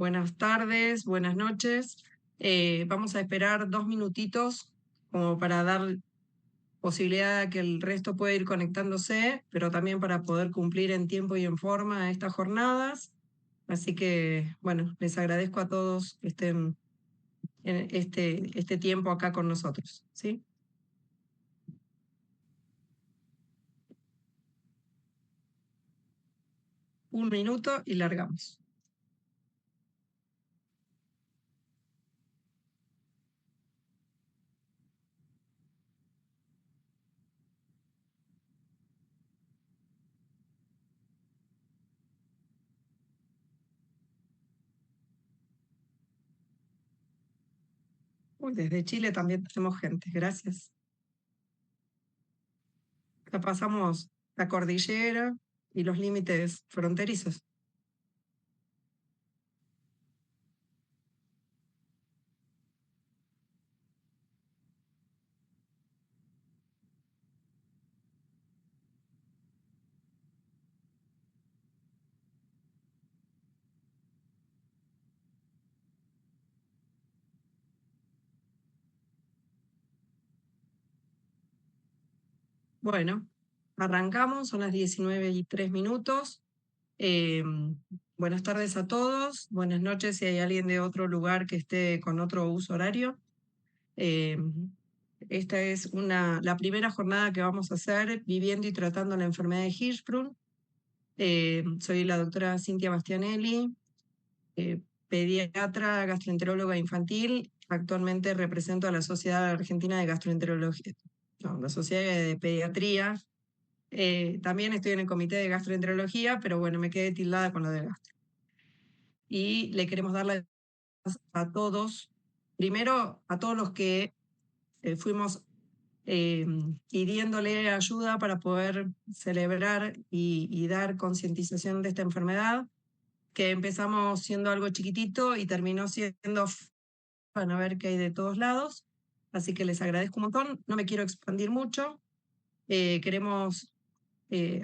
buenas tardes, buenas noches. Vamos a esperar 2 minutitos como para dar posibilidad de que el resto pueda ir conectándose, pero también para poder cumplir en tiempo y en forma estas jornadas. Así que, bueno, les agradezco a todos que estén en este tiempo acá con nosotros, ¿sí? Un minuto y largamos. Uy, desde Chile también tenemos gente, gracias. Ya pasamos la cordillera y los límites fronterizos. Bueno, arrancamos, son las 19:03. Eh, Buenas tardes a todos, buenas noches si hay alguien de otro lugar que esté con otro uso horario. Eh, Esta es la primera jornada que vamos a hacer viviendo y tratando la enfermedad de Hirschsprung. Soy la doctora Cintia Bastianelli, pediatra, gastroenteróloga infantil. Actualmente represento a la Sociedad Argentina de Gastroenterología, no, la Sociedad de Pediatría. También estoy en el comité de gastroenterología, pero bueno, me quedé tildada con lo de gastro. Y le queremos dar las gracias a todos, primero a todos los que fuimos pidiéndole ayuda para poder celebrar y dar concientización de esta enfermedad, que empezamos siendo algo chiquitito y terminó siendo, van a ver que hay de todos lados. Así que les agradezco un montón. No me quiero expandir mucho. Queremos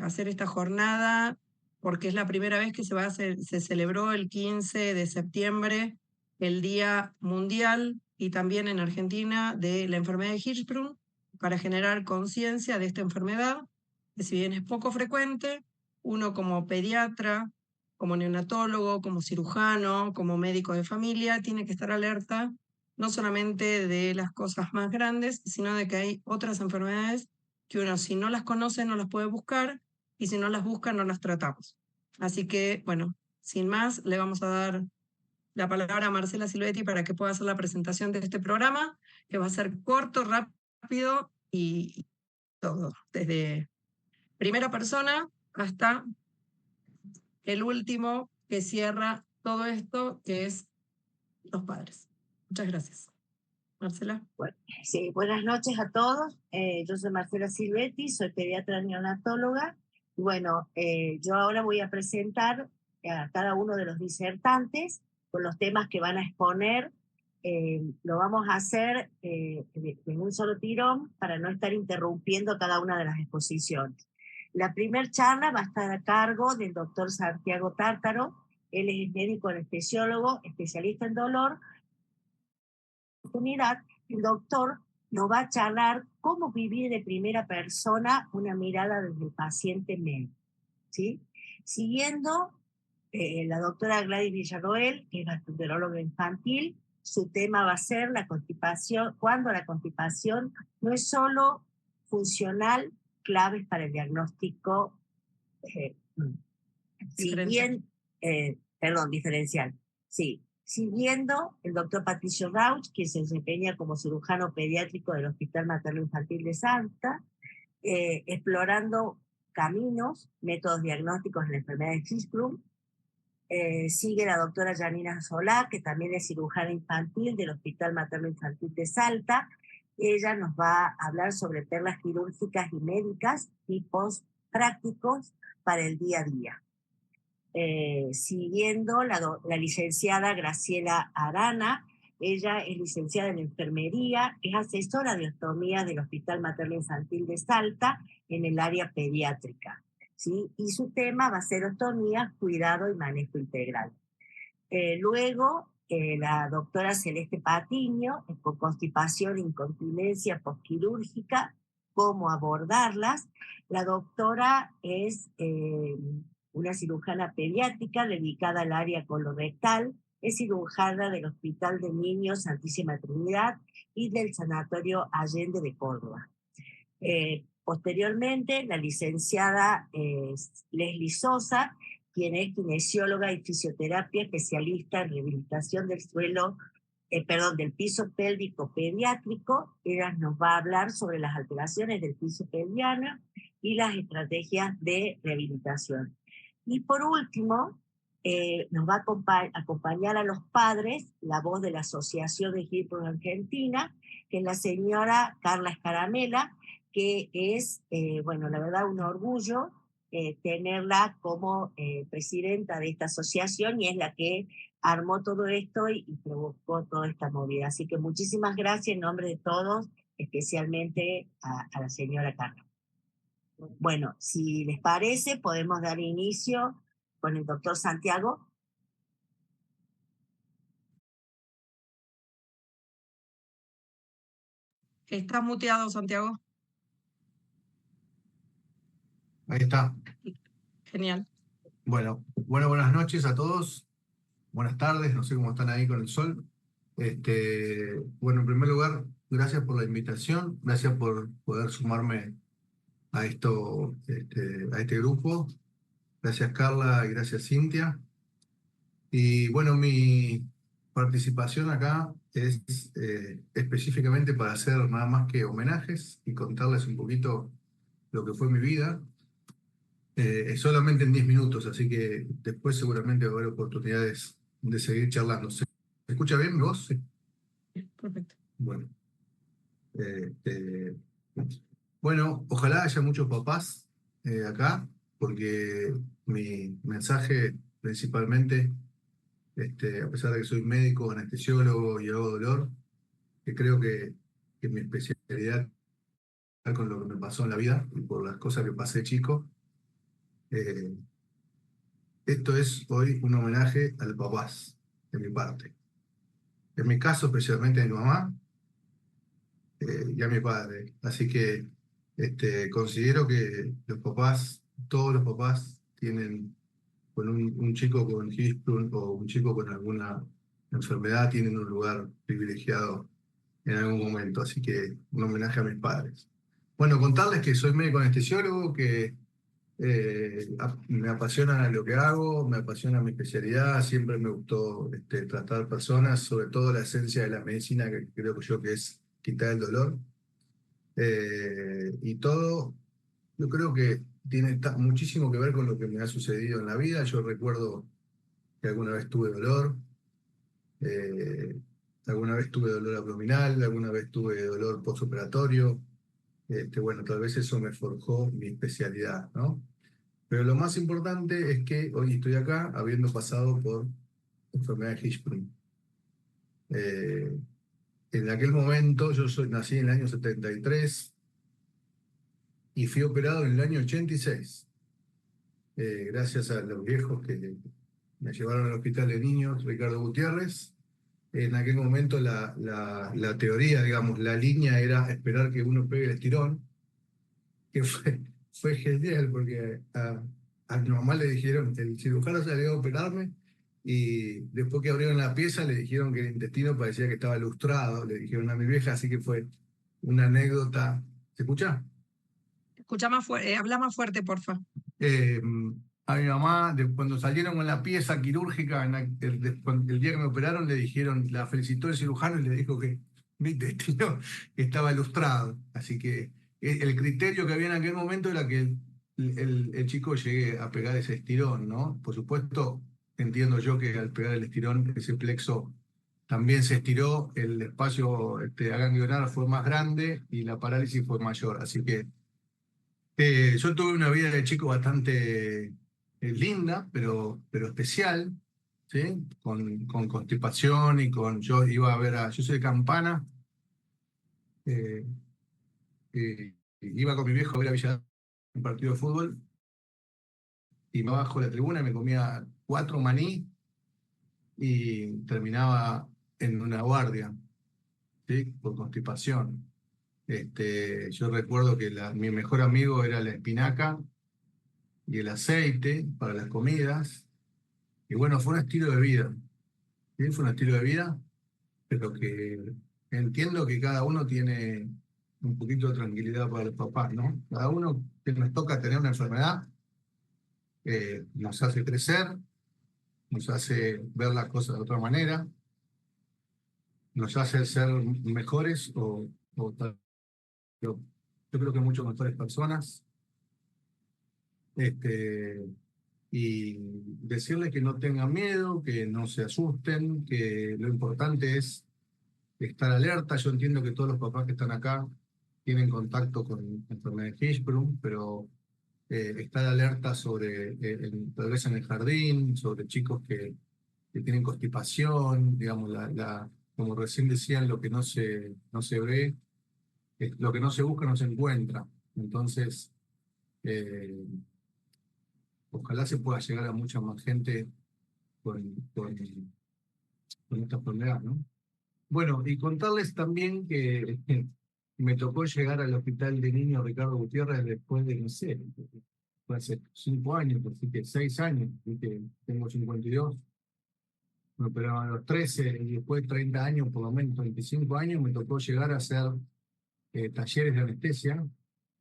hacer esta jornada porque es la primera vez que se celebró el 15 de septiembre el Día Mundial y también en Argentina de la enfermedad de Hirschsprung, para generar conciencia de esta enfermedad, que si bien es poco frecuente, uno como pediatra, como neonatólogo, como cirujano, como médico de familia, tiene que estar alerta no solamente de las cosas más grandes, sino de que hay otras enfermedades que uno, si no las conoce, no las puede buscar, y si no las busca, no las tratamos. Así que, bueno, sin más, le vamos a dar la palabra a Marcela Silvetti para que pueda hacer la presentación de este programa, que va a ser corto, rápido y todo, desde primera persona hasta el último que cierra todo esto, que es los padres. Muchas gracias. Marcela. Bueno, sí, buenas noches a todos. Yo soy Marcela Silvetti, soy pediatra neonatóloga. Bueno, yo ahora voy a presentar a cada uno de los disertantes con los temas que van a exponer. Lo vamos a hacer en un solo tirón para no estar interrumpiendo cada una de las exposiciones. La primera charla va a estar a cargo del doctor Santiago Tártaro. Él es médico anestesiólogo, especialista en dolor. Oportunidad, el doctor nos va a charlar cómo vivir de primera persona una mirada desde el paciente médico, ¿sí? Siguiendo, la doctora Gladys Villarroel, que es gastroenteróloga infantil, su tema va a ser la constipación, cuando la constipación no es solo funcional, claves para el diagnóstico, si bien, diferencial, sí. Siguiendo, el doctor Patricio Rauch, que se desempeña como cirujano pediátrico del Hospital Materno Infantil de Salta, explorando caminos, métodos diagnósticos en la enfermedad de Hirschsprung. Sigue la doctora Janina Solá, que también es cirujana infantil del Hospital Materno Infantil de Salta. Ella nos va a hablar sobre perlas quirúrgicas y médicas, tipos prácticos para el día a día. Siguiendo, la licenciada Graciela Arana, ella es licenciada en enfermería, es asesora de ostomía del Hospital Materno Infantil de Salta en el área pediátrica, ¿sí? Y su tema va a ser ostomía, cuidado y manejo integral. Luego, la doctora Celeste Patiño, con constipación, incontinencia postquirúrgica, cómo abordarlas. La doctora es una cirujana pediátrica dedicada al área colorectal, es cirujana del Hospital de Niños Santísima Trinidad y del Sanatorio Allende de Córdoba. Posteriormente, la licenciada Leslie Sosa, quien es kinesióloga y fisioterapia especialista en rehabilitación del del piso pélvico pediátrico. Ella nos va a hablar sobre las alteraciones del piso pelviano y las estrategias de rehabilitación. Y por último, nos va a acompañar a los padres la voz de la Asociación de Hipro Argentina, que es la señora Carla Escaramela, que es, bueno, la verdad, un orgullo tenerla como presidenta de esta asociación, y es la que armó todo esto y provocó toda esta movida. Así que muchísimas gracias en nombre de todos, especialmente a la señora Carla. Bueno, si les parece, podemos dar inicio con el doctor Santiago. Estás muteado, Santiago. Ahí está. Genial. Bueno, buenas noches a todos. Buenas tardes, no sé cómo están ahí con el sol. Bueno, en primer lugar, gracias por la invitación, gracias por poder sumarme a esto, a este grupo. Gracias Carla y gracias Cintia. Y bueno, mi participación acá es específicamente para hacer nada más que homenajes y contarles un poquito lo que fue mi vida. Solamente en 10 minutos, así que después seguramente va a haber oportunidades de seguir charlando. ¿Se escucha bien mi voz? Sí. Perfecto. Bueno. Bueno, ojalá haya muchos papás acá, porque mi mensaje principalmente, a pesar de que soy médico, anestesiólogo y hago dolor, que creo que mi especialidad con lo que me pasó en la vida y por las cosas que pasé chico, esto es hoy un homenaje a los papás, de mi parte. En mi caso, especialmente a mi mamá y a mi padre. Así que considero que los papás, todos los papás, tienen, con un chico con Hirschsprung o un chico con alguna enfermedad, tienen un lugar privilegiado en algún momento. Así que un homenaje a mis padres. Bueno, contarles que soy médico anestesiólogo, que me apasiona lo que hago, me apasiona mi especialidad, siempre me gustó tratar personas, sobre todo la esencia de la medicina, que creo yo que es quitar el dolor. Y todo, yo creo que tiene muchísimo que ver con lo que me ha sucedido en la vida. Yo recuerdo que alguna vez tuve dolor, alguna vez tuve dolor abdominal, alguna vez tuve dolor postoperatorio. Bueno, tal vez eso me forjó mi especialidad, ¿no? Pero lo más importante es que hoy estoy acá habiendo pasado por enfermedad de Hirschsprung. En aquel momento, nací en el año 73 y fui operado en el año 86. Gracias a los viejos que me llevaron al hospital de niños, Ricardo Gutiérrez. En aquel momento la teoría, digamos, la línea era esperar que uno pegue el estirón, que fue genial porque a mi mamá le dijeron, el cirujano se había a operarme, y después que abrieron la pieza le dijeron que el intestino parecía que estaba lustrado, le dijeron a mi vieja, así que fue una anécdota. ¿Se escucha? Escucha más habla más fuerte, porfa. A mi mamá, cuando salieron con la pieza quirúrgica, el día que me operaron, le dijeron, la felicitó el cirujano y le dijo que mi intestino estaba lustrado. Así que el criterio que había en aquel momento era que el chico llegue a pegar ese estirón, ¿no? Por supuesto, entiendo yo que al pegar el estirón, ese plexo también se estiró, el espacio ganglionar fue más grande y la parálisis fue mayor. Así que yo tuve una vida de chico bastante linda, pero especial, ¿sí? Con constipación y yo iba a ver yo soy de Campana, eh, iba con mi viejo a ver a Villa un partido de fútbol y me bajo de la tribuna y me comía 4 maní y terminaba en una guardia, ¿sí? Por constipación. Yo recuerdo que mi mejor amigo era la espinaca y el aceite para las comidas. Y bueno, fue un estilo de vida. ¿Sí? Fue un estilo de vida, pero que entiendo que cada uno tiene un poquito de tranquilidad para los papás, ¿no? Cada uno que nos toca tener una enfermedad nos hace crecer, nos hace ver las cosas de otra manera, nos hace ser mejores yo creo que mucho mejores personas. Y decirles que no tengan miedo, que no se asusten, que lo importante es estar alerta. Yo entiendo que todos los papás que están acá tienen contacto con enfermedad de Hirschsprung, pero estar alerta sobre tal vez en el jardín, sobre chicos que tienen constipación, digamos, como recién decían, lo que no se ve, lo que no se busca no se encuentra. Entonces, ojalá se pueda llegar a mucha más gente con, con, con esta enfermedad, ¿no? Bueno, y contarles también que me tocó llegar al hospital de niños Ricardo Gutiérrez después de, no sé, fue hace 5 años, así que 6 años, así que tengo 52, me operaron a los 13 y después de 30 años, por lo menos 25 años, me tocó llegar a hacer talleres de anestesia,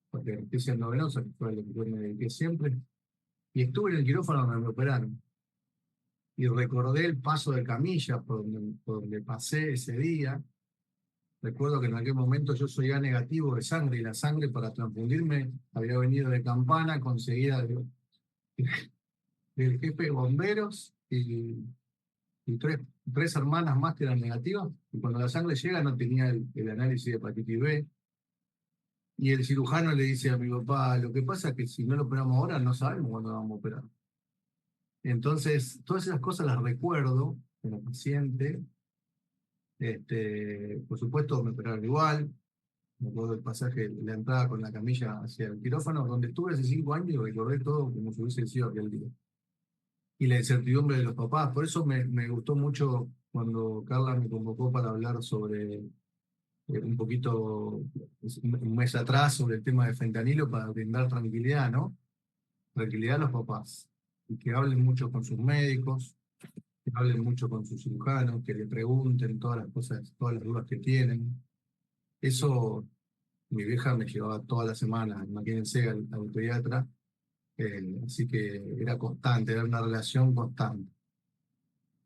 porque anestesia no venosa, que fue a lo que yo me dediqué siempre, y estuve en el quirófano donde me operaron. Y recordé el paso de camilla por donde pasé ese día. Recuerdo que en aquel momento yo soy A negativo de sangre y la sangre para transfundirme había venido de Campana, conseguida del jefe de bomberos y tres hermanas más que eran negativas. Y cuando la sangre llega no tenía el análisis de hepatitis B. Y el cirujano le dice a mi papá, lo que pasa es que si no lo operamos ahora no sabemos cuándo lo vamos a operar. Entonces, todas esas cosas las recuerdo como paciente. Por supuesto, me operaron igual. Me acuerdo del pasaje, la entrada con la camilla hacia el quirófano, donde estuve hace 5 años y recordé todo como si hubiese sido aquel día. Y la incertidumbre de los papás. Por eso me gustó mucho cuando Carla me convocó para hablar sobre un poquito, un mes atrás, sobre el tema de fentanilo para brindar tranquilidad, ¿no? Tranquilidad a los papás. Y que hablen mucho con sus médicos, que hablen mucho con sus cirujanos, que le pregunten todas las cosas, todas las dudas que tienen. Eso, mi vieja me llevaba toda la semana, imagínense, al pediatra, así que era constante, era una relación constante.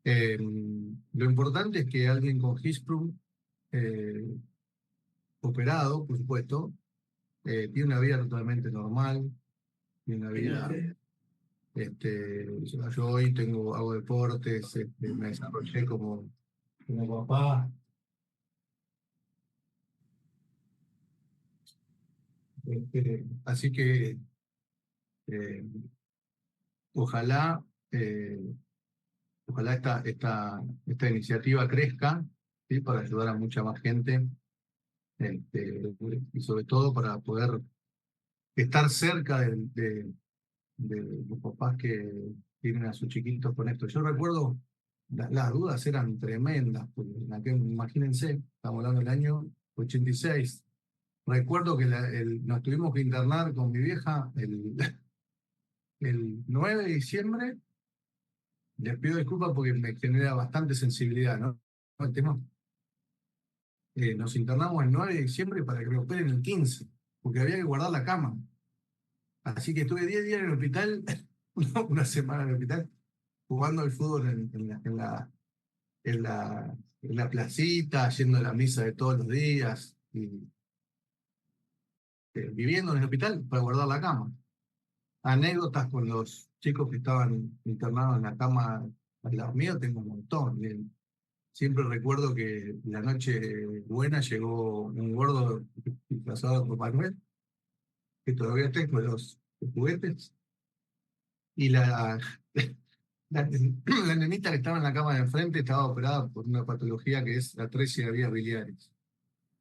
Lo importante es que alguien con Hirschsprung, operado, por supuesto, tiene una vida totalmente normal, tiene una vida. Yo hoy hago deportes, me desarrollé como papá. Así que eh, ojalá, ojalá esta iniciativa crezca, ¿sí? Para ayudar a mucha más gente, y sobre todo para poder estar cerca de los papás que tienen a sus chiquitos con esto. Yo recuerdo, las dudas eran tremendas, porque imagínense, estamos hablando del año 86. Recuerdo que nos tuvimos que internar con mi vieja el 9 de diciembre. Les pido disculpas porque me genera bastante sensibilidad, ¿no? El tema, nos internamos el 9 de diciembre para que me operen el 15, porque había que guardar la cama. Así que estuve 10 días en el hospital, una semana en el hospital, jugando al fútbol en la placita, yendo a la misa de todos los días, y viviendo en el hospital para guardar la cama. Anécdotas con los chicos que estaban internados en la cama al lado mío, tengo un montón. Siempre recuerdo que la noche buena llegó un gordo disfrazado de Papá Noel, que todavía tengo los juguetes, y la nenita que estaba en la cama de enfrente estaba operada por una patología que es la atresia de vías biliares.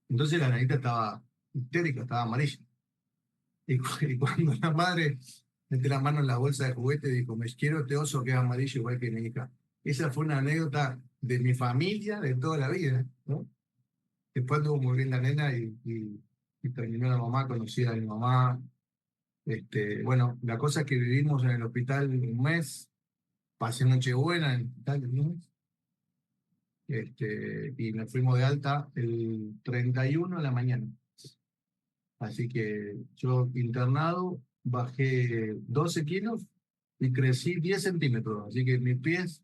Entonces la nenita estaba histérica, estaba amarilla. Y cuando la madre mete la mano en la bolsa de juguete, dijo, me quiero este oso que es amarillo igual que mi hija. esa fue una anécdota de mi familia de toda la vida, ¿no? Después anduvo muy bien la nena y terminó la mamá, conocí a mi mamá. Bueno, la cosa es que vivimos en el hospital un mes, pasé Nochebuena en el hospital un mes, y nos fuimos de alta el 31 de la mañana. Así que yo internado bajé 12 kilos y crecí 10 centímetros. Así que mis pies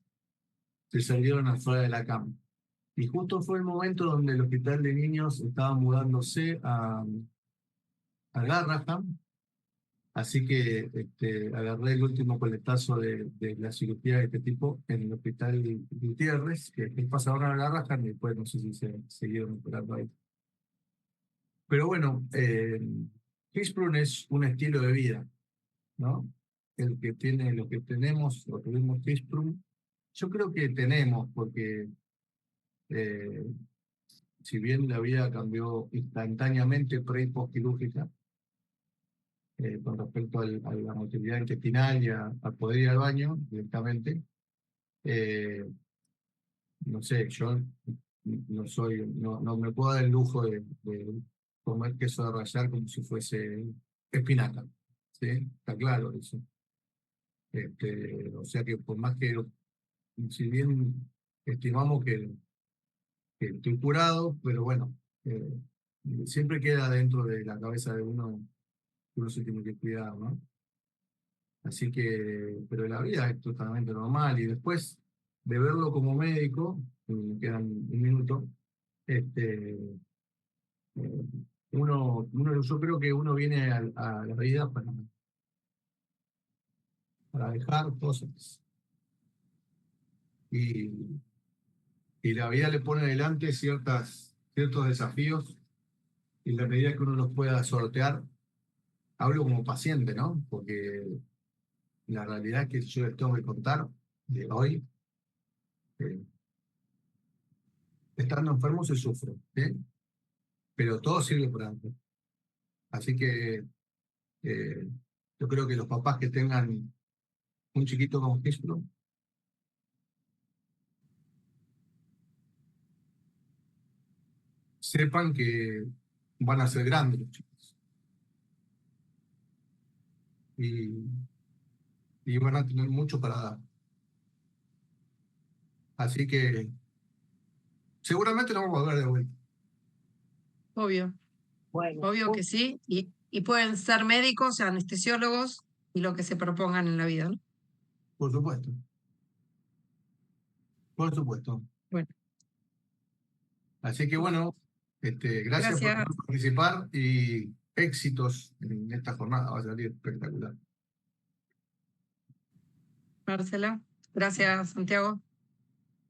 se salieron afuera de la cama. Y justo fue el momento donde el hospital de niños estaba mudándose a Garrahan. Así que agarré el último coletazo de la cirugía de este tipo en el hospital Gutiérrez, que pasaron a Garrahan y después no sé si se siguieron operando ahí. Pero bueno, Hirschsprung es un estilo de vida, ¿no? El que tiene, lo que tenemos, o tuvimos Hirschsprung, yo creo que tenemos, porque eh, si bien la vida cambió instantáneamente pre y postquirúrgica, con respecto a la motilidad intestinal y a poder ir al baño directamente, eh, no sé, yo no me puedo dar el lujo de comer queso de rallar como si fuese espinaca, ¿sí? Está claro eso. O sea que por más que, si bien estimamos que estoy curado, pero bueno, siempre queda dentro de la cabeza de uno que uno se tiene que cuidar, ¿no? Así que, pero la vida es totalmente normal y después de verlo como médico, me quedan un minuto, este, yo creo que uno viene a la vida para dejar cosas y, y la vida le pone delante ciertos desafíos y en la medida que uno los pueda sortear, hablo como paciente, ¿no? Porque la realidad es que yo les tengo que contar de hoy, eh, estando enfermo se sufre, ¿sí? Pero todo sirve por algo. Así que eh, yo creo que los papás que tengan un chiquito con autismo sepan que van a ser grandes los chicos y, y van a tener mucho para dar. Así que seguramente nos vamos a ver de vuelta. Obvio, Bueno, obvio que sí. Y pueden ser médicos, anestesiólogos y lo que se propongan en la vida, ¿no? Por supuesto, por supuesto. Bueno, Así que bueno, gracias por gracias, participar y éxitos en esta jornada. Va a salir espectacular. Marcela. Gracias, Santiago.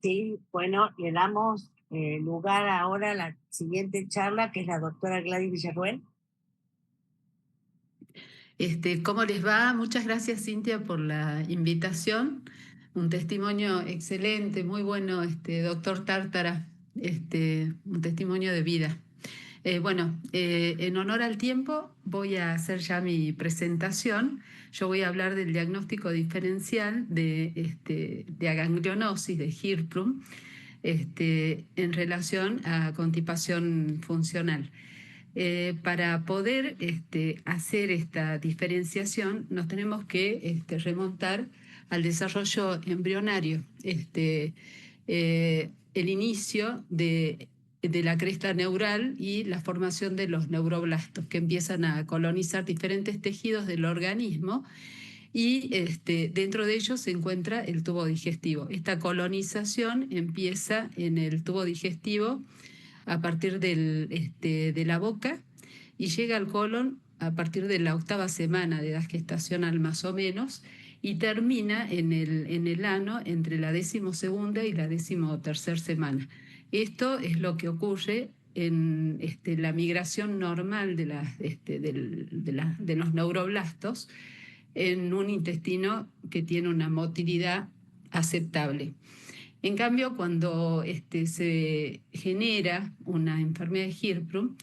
sí, bueno, le damos lugar ahora a la siguiente charla, que es la doctora Gladys Villarruel. ¿Cómo les va? Muchas gracias, Cintia, por la invitación. Un testimonio excelente, muy bueno, doctor Tártara, un testimonio de vida. En honor al tiempo, voy a hacer ya mi presentación. Yo voy a hablar del diagnóstico diferencial de aganglionosis de Hirschsprung en relación a constipación funcional. Para poder hacer esta diferenciación nos tenemos que remontar al desarrollo embrionario, el inicio de la cresta neural y la formación de los neuroblastos que empiezan a colonizar diferentes tejidos del organismo y dentro de ellos se encuentra el tubo digestivo. Esta colonización empieza en el tubo digestivo a partir de la boca y llega al colon a partir de la 8ª semana de edad gestacional más o menos y termina en el ano entre la 12ª y la 13ª semana. Esto es lo que ocurre en la migración normal de los neuroblastos en un intestino que tiene una motilidad aceptable. En cambio, cuando se genera una enfermedad de Hirschsprung,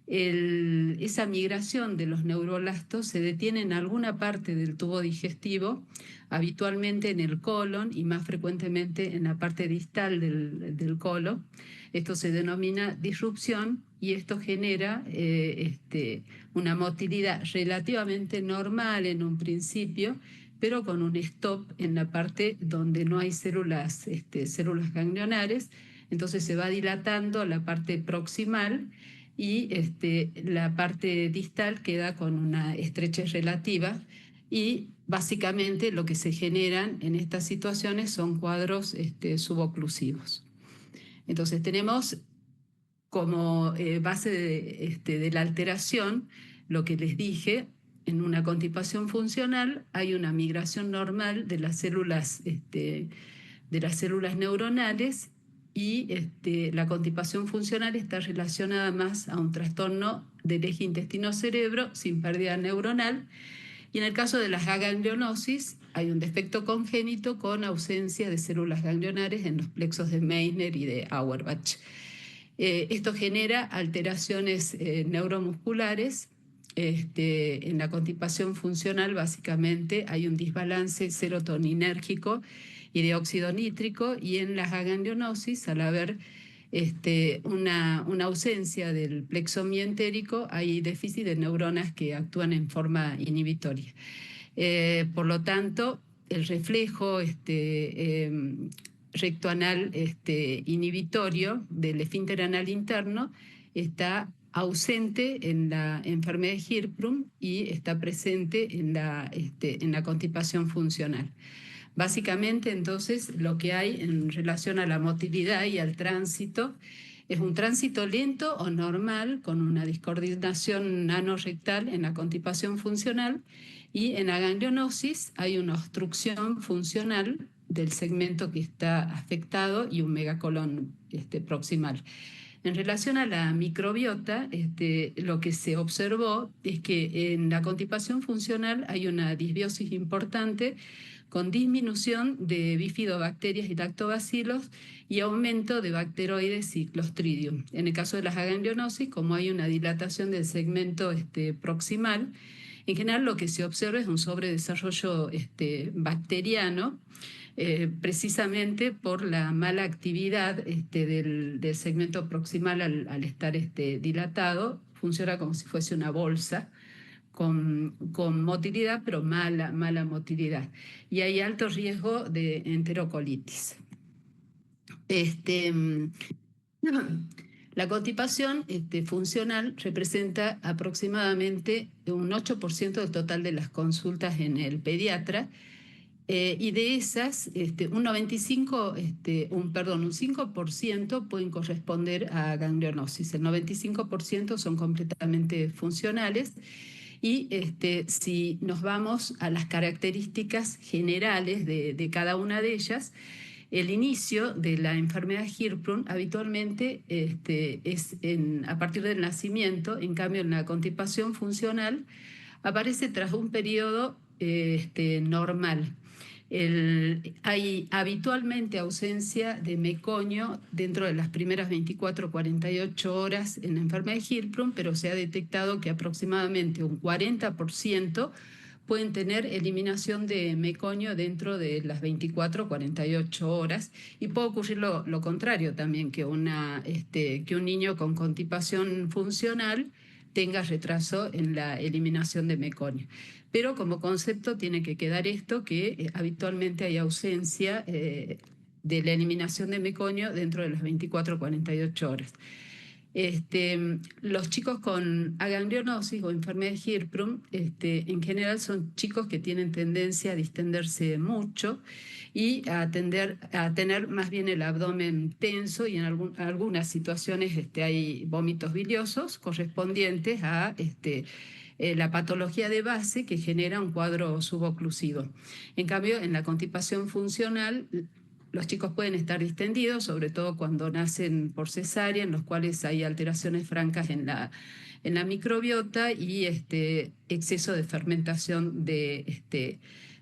esa migración de los neuroblastos se detiene en alguna parte del tubo digestivo, habitualmente en el colon y más frecuentemente en la parte distal del colon. Esto se denomina disrupción y esto genera una motilidad relativamente normal en un principio, pero con un stop en la parte donde no hay células ganglionares. Entonces se va dilatando la parte proximal y la parte distal queda con una estrechez relativa, y básicamente lo que se generan en estas situaciones son cuadros suboclusivos. Entonces tenemos como base de la alteración lo que les dije. En una constipación funcional hay una migración normal de las células neuronales, y la constipación funcional está relacionada más a un trastorno del eje intestino-cerebro sin pérdida neuronal. Y en el caso de las aganglionosis hay un defecto congénito con ausencia de células ganglionares en los plexos de Meissner y de Auerbach. Esto genera alteraciones neuromusculares. En la constipación funcional básicamente hay un desbalance serotoninérgico y de óxido nítrico, y en las aganglionosis, al haber una ausencia del plexo mientérico, hay déficit de neuronas que actúan en forma inhibitoria. Por lo tanto, el reflejo rectoanal inhibitorio del esfínter anal interno está ausente en la enfermedad de Hirschsprung y está presente en la constipación funcional. Básicamente, entonces, lo que hay en relación a la motilidad y al tránsito es un tránsito lento o normal con una discoordinación nanorectal en la constipación funcional, y en la ganglionosis hay una obstrucción funcional del segmento que está afectado y un megacolon proximal. En relación a la microbiota, lo que se observó es que en la constipación funcional hay una disbiosis importante con disminución de bifidobacterias y lactobacilos y aumento de bacteroides y Clostridium. En el caso de las aganglionosis, como hay una dilatación del segmento proximal, en general lo que se observa es un sobredesarrollo bacteriano, precisamente por la mala actividad del segmento proximal al estar dilatado. Funciona como si fuese una bolsa con motilidad, pero mala motilidad. Y hay alto riesgo de enterocolitis. La constipación funcional representa aproximadamente un 8% del total de las consultas en el pediatra, y de esas, un 5% pueden corresponder a ganglionosis. El 95% son completamente funcionales. Y si nos vamos a las características generales de cada una de ellas, el inicio de la enfermedad Hirschsprung habitualmente es a partir del nacimiento. En cambio, en la constipación funcional aparece tras un periodo normal. Hay habitualmente ausencia de meconio dentro de las primeras 24-48 horas en la enfermedad de Hirschsprung, pero se ha detectado que aproximadamente un 40% pueden tener eliminación de meconio dentro de las 24-48 horas, y puede ocurrir lo contrario también, que un niño con constipación funcional tenga retraso en la eliminación de meconio. Pero como concepto tiene que quedar esto, que habitualmente hay ausencia de la eliminación de meconio dentro de las 24-48 horas. Los chicos con aganglionosis o enfermedad de Hirschsprung en general son chicos que tienen tendencia a distenderse mucho y a tener más bien el abdomen tenso, y en algunas situaciones hay vómitos biliosos correspondientes a la patología de base que genera un cuadro suboclusivo. En cambio, en la constipación funcional, los chicos pueden estar distendidos, sobre todo cuando nacen por cesárea, en los cuales hay alteraciones francas en la microbiota y exceso de fermentación de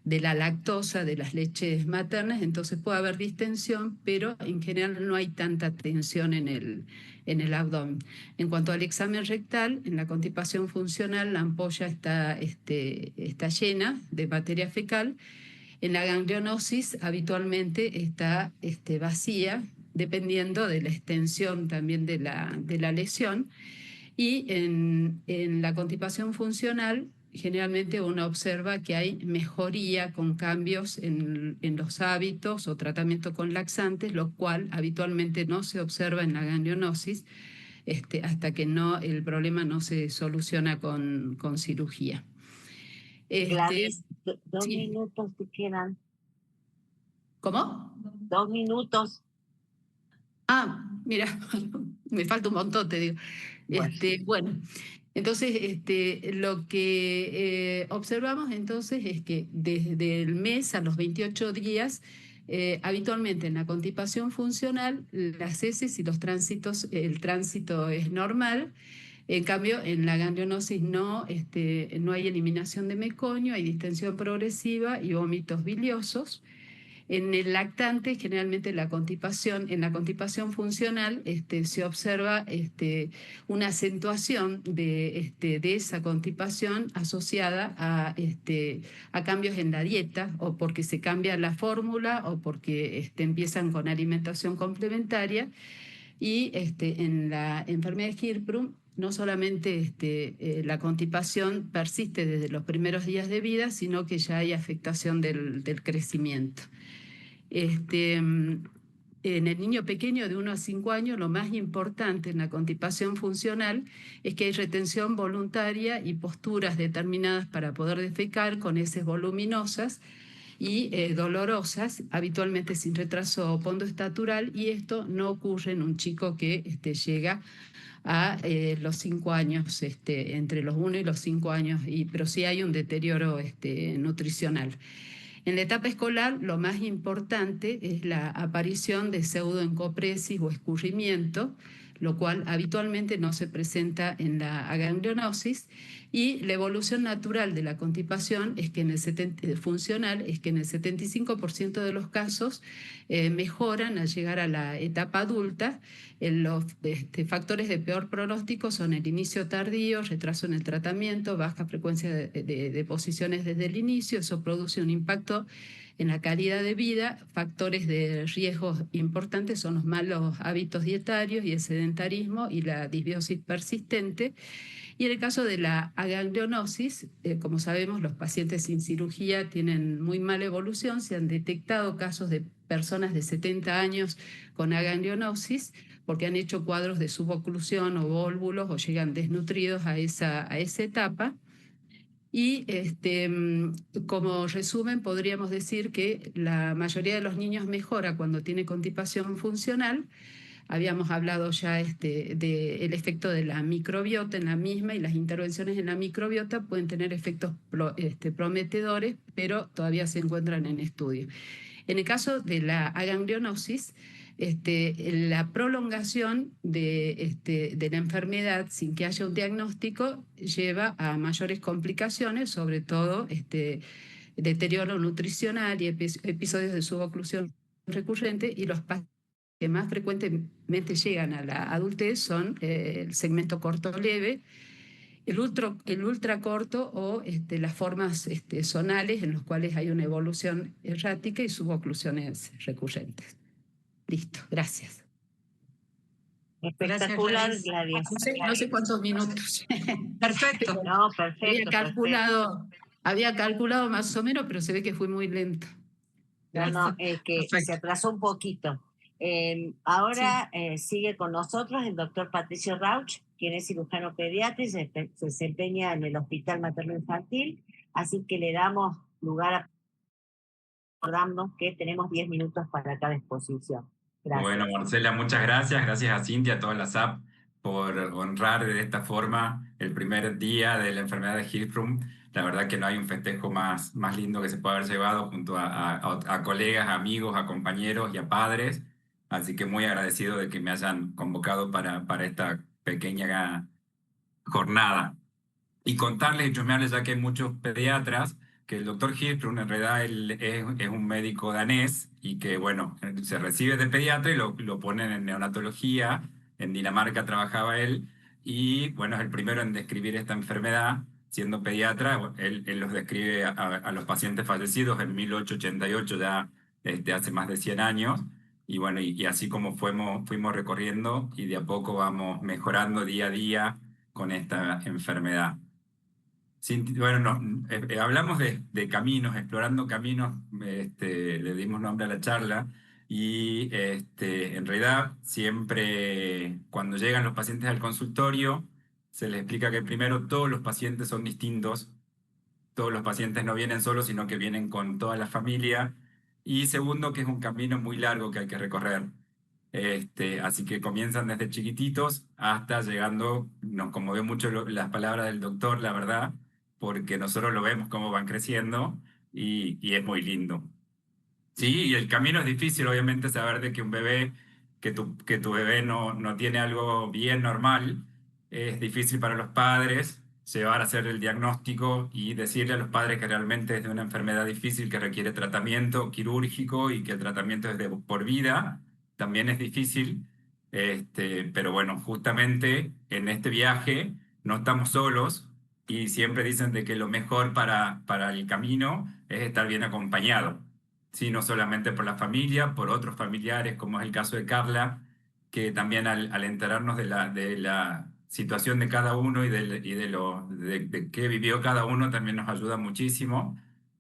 de la lactosa, de las leches maternas, entonces puede haber distensión, pero en general no hay tanta tensión en el abdomen. En cuanto al examen rectal, en la constipación funcional la ampolla está llena de materia fecal. En la ganglionosis habitualmente está vacía, dependiendo de la extensión también de la lesión. Y en la constipación funcional, generalmente uno observa que hay mejoría con cambios en los hábitos o tratamiento con laxantes, lo cual habitualmente no se observa en la ganglionosis hasta que el problema no se soluciona con cirugía. Gladys, dos Sí. minutos te quedan. ¿Cómo? 2 minutos. Ah, mira, me falta un montón, te digo. Bueno, entonces lo que observamos entonces es que desde el mes a los 28 días, habitualmente en la constipación funcional, las heces y los tránsitos, el tránsito es normal. En cambio, en la ganglionosis no hay eliminación de meconio, hay distensión progresiva y vómitos biliosos. En el lactante, generalmente en la constipación funcional, se observa una acentuación de esa constipación asociada a cambios en la dieta, o porque se cambia la fórmula, o porque empiezan con alimentación complementaria. Y en la enfermedad de Hirschsprung, no solamente la constipación persiste desde los primeros días de vida, sino que ya hay afectación del crecimiento. En el niño pequeño de 1 a 5 años, lo más importante en la constipación funcional es que hay retención voluntaria y posturas determinadas para poder defecar con heces voluminosas y dolorosas, habitualmente sin retraso pondoestatural, y esto no ocurre en un chico que llega a los 5 años, entre los 1 y los 5 años, pero sí hay un deterioro nutricional. En la etapa escolar, lo más importante es la aparición de pseudoencopresis o escurrimiento, lo cual habitualmente no se presenta en la aganglionosis, y la evolución natural de la constipación funcional es que en el 75% de los casos mejoran al llegar a la etapa adulta. Los factores de peor pronóstico son el inicio tardío, retraso en el tratamiento, baja frecuencia de posiciones desde el inicio. Eso produce un impacto en la calidad de vida. Factores de riesgos importantes son los malos hábitos dietarios y el sedentarismo y la disbiosis persistente. Y en el caso de la aganglionosis, como sabemos, los pacientes sin cirugía tienen muy mala evolución. Se han detectado casos de personas de 70 años con aganglionosis porque han hecho cuadros de suboclusión o vólvulos o llegan desnutridos a esa etapa. Y como resumen, podríamos decir que la mayoría de los niños mejora cuando tiene constipación funcional. Habíamos hablado ya del efecto de la microbiota en la misma, y las intervenciones en la microbiota pueden tener efectos prometedores, pero todavía se encuentran en estudio. En el caso de la aganglionosis, la prolongación de la enfermedad sin que haya un diagnóstico lleva a mayores complicaciones, sobre todo deterioro nutricional y episodios de suboclusión recurrente, y los pacientes que más frecuentemente llegan a la adultez son el segmento corto leve, el ultra corto o las formas zonales, en los cuales hay una evolución errática y suboclusiones recurrentes. Listo, gracias. Espectacular, Gracias, Gladys. No sé cuántos minutos. Perfecto. No, perfecto. Había calculado más o menos, pero se ve que fue muy lento. No, es que Perfecto. se atrasó un poquito. Ahora sigue con nosotros el doctor Patricio Rauch, quien es cirujano pediatra y se desempeña en el Hospital Materno Infantil, así que le damos lugar a recordarnos que tenemos 10 minutos para cada exposición. Gracias. Bueno, Marcela, muchas gracias. Gracias a Cintia, a toda la SAP, por honrar de esta forma el primer día de la enfermedad de Hirschsprung. La verdad que no hay un festejo más lindo que se pueda haber llevado junto a colegas, a amigos, a compañeros y a padres. Así que muy agradecido de que me hayan convocado para esta pequeña jornada. Y contarles y chusmearles, ya que hay muchos pediatras, que el doctor Hirschsprung en realidad él es un médico danés y que, bueno, se recibe de pediatra y lo ponen en neonatología. En Dinamarca trabajaba él y, bueno, es el primero en describir esta enfermedad. Siendo pediatra, él los describe a los pacientes fallecidos en 1888, ya hace más de 100 años. Y bueno, y así como fuimos recorriendo y de a poco vamos mejorando día a día con esta enfermedad. Bueno, hablamos de caminos, explorando caminos, le dimos nombre a la charla y en realidad siempre cuando llegan los pacientes al consultorio se les explica que primero todos los pacientes son distintos, todos los pacientes no vienen solos, sino que vienen con toda la familia y segundo que es un camino muy largo que hay que recorrer. Así que comienzan desde chiquititos hasta llegando, nos conmovió mucho las palabras del doctor, la verdad, porque nosotros lo vemos cómo van creciendo y es muy lindo. Sí, y el camino es difícil, obviamente, saber de que un bebé, que tu bebé no tiene algo bien normal, es difícil para los padres llevar a hacer el diagnóstico y decirle a los padres que realmente es de una enfermedad difícil que requiere tratamiento quirúrgico y que el tratamiento es de por vida, también es difícil, pero bueno, justamente en este viaje no estamos solos y siempre dicen de que lo mejor para el camino es estar bien acompañado. Sí, no solamente por la familia, por otros familiares, como es el caso de Carla, que también al enterarnos de la situación de cada uno y de qué vivió cada uno, también nos ayuda muchísimo.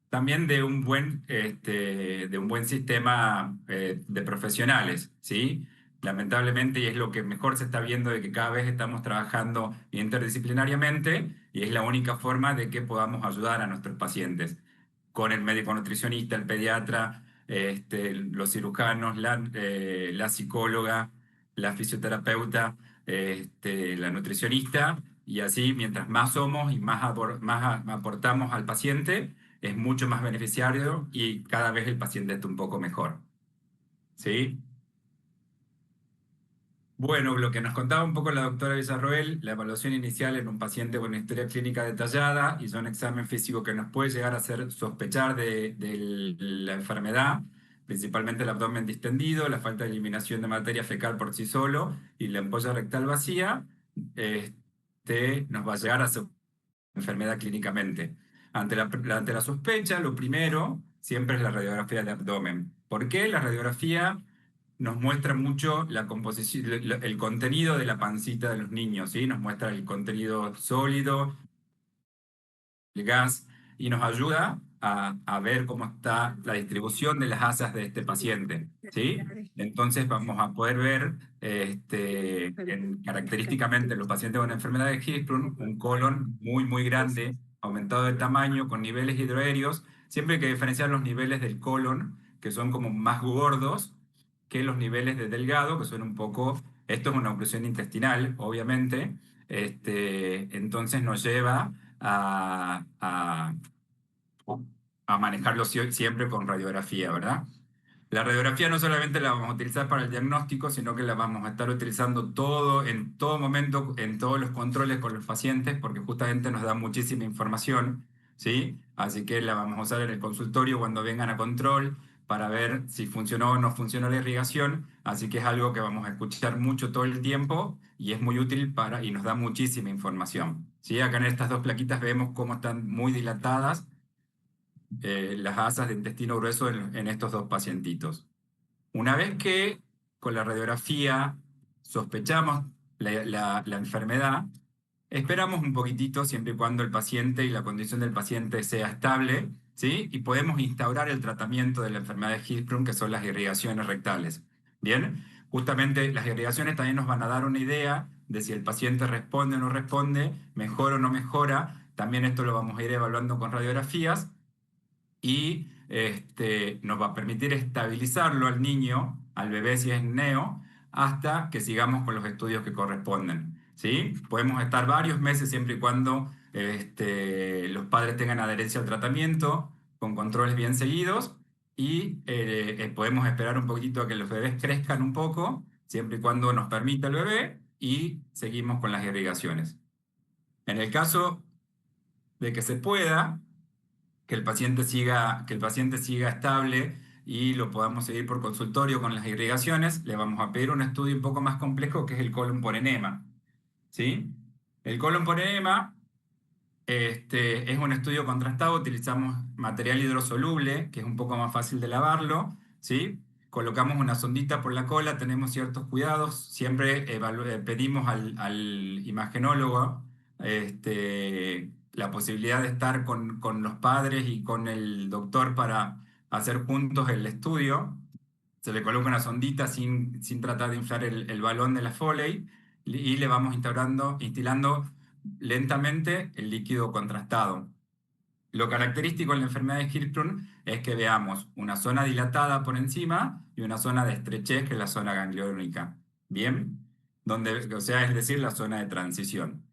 También de un buen sistema de profesionales, ¿sí? Lamentablemente, y es lo que mejor se está viendo, de que cada vez estamos trabajando interdisciplinariamente y es la única forma de que podamos ayudar a nuestros pacientes con el médico nutricionista, el pediatra, los cirujanos, la psicóloga, la fisioterapeuta, la nutricionista, y así mientras más somos y más aportamos al paciente, es mucho más beneficiario y cada vez el paciente está un poco mejor. ¿Sí? Bueno, lo que nos contaba un poco la doctora Villarroel, la evaluación inicial en un paciente con una historia clínica detallada y un examen físico que nos puede llegar a hacer sospechar de la enfermedad, principalmente el abdomen distendido, la falta de eliminación de materia fecal por sí solo y la ampolla rectal vacía, nos va a llegar a ser enfermedad clínicamente. Ante la sospecha, lo primero siempre es la radiografía de abdomen. ¿Por qué? La radiografía nos muestra mucho la composición, el contenido de la pancita de los niños, ¿sí? Nos muestra el contenido sólido, el gas, y nos ayuda a ver cómo está la distribución de las asas de este paciente, ¿sí? Entonces vamos a poder ver característicamente en los pacientes con enfermedad de Hirschsprung un colon muy, muy grande, aumentado de tamaño, con niveles hidroaéreos. Siempre hay que diferenciar los niveles del colon, que son como más gordos, que los niveles de delgado, que son un poco... Esto es una oclusión intestinal, obviamente. Entonces nos lleva a manejarlo siempre con radiografía, ¿verdad? La radiografía no solamente la vamos a utilizar para el diagnóstico, sino que la vamos a estar utilizando en todo momento, en todos los controles con los pacientes, porque justamente nos da muchísima información, ¿sí? Así que la vamos a usar en el consultorio cuando vengan a control para ver si funcionó o no funcionó la irrigación. Así que es algo que vamos a escuchar mucho todo el tiempo y es muy útil y nos da muchísima información, ¿sí? Acá en estas dos plaquitas vemos cómo están muy dilatadas las asas de intestino grueso en estos dos pacientitos. Una vez que con la radiografía sospechamos la enfermedad, esperamos un poquitito siempre y cuando el paciente y la condición del paciente sea estable, ¿sí? Y podemos instaurar el tratamiento de la enfermedad de Hirschsprung, que son las irrigaciones rectales. Bien, justamente las irrigaciones también nos van a dar una idea de si el paciente responde o no responde, mejora o no mejora. También esto lo vamos a ir evaluando con radiografías y nos va a permitir estabilizarlo al niño, al bebé si es neo, hasta que sigamos con los estudios que corresponden, ¿sí? Podemos estar varios meses siempre y cuando los padres tengan adherencia al tratamiento, con controles bien seguidos, y podemos esperar un poquitito a que los bebés crezcan un poco, siempre y cuando nos permita el bebé, y seguimos con las irrigaciones. En el caso de que se pueda, que el paciente siga estable y lo podamos seguir por consultorio con las irrigaciones, le vamos a pedir un estudio un poco más complejo que es el colon por enema, ¿sí? El colon por enema es un estudio contrastado, utilizamos material hidrosoluble, que es un poco más fácil de lavarlo, ¿sí? Colocamos una sondita por la cola, tenemos ciertos cuidados, siempre pedimos al imagenólogo la posibilidad de estar con los padres y con el doctor para hacer juntos el estudio. Se le coloca una sondita sin tratar de inflar el balón de la Foley y le vamos instilando lentamente el líquido contrastado. Lo característico en la enfermedad de Hirschsprung es que veamos una zona dilatada por encima y una zona de estrechez, que es la zona gangliónica. ¿Bien? O sea, es decir, la zona de transición.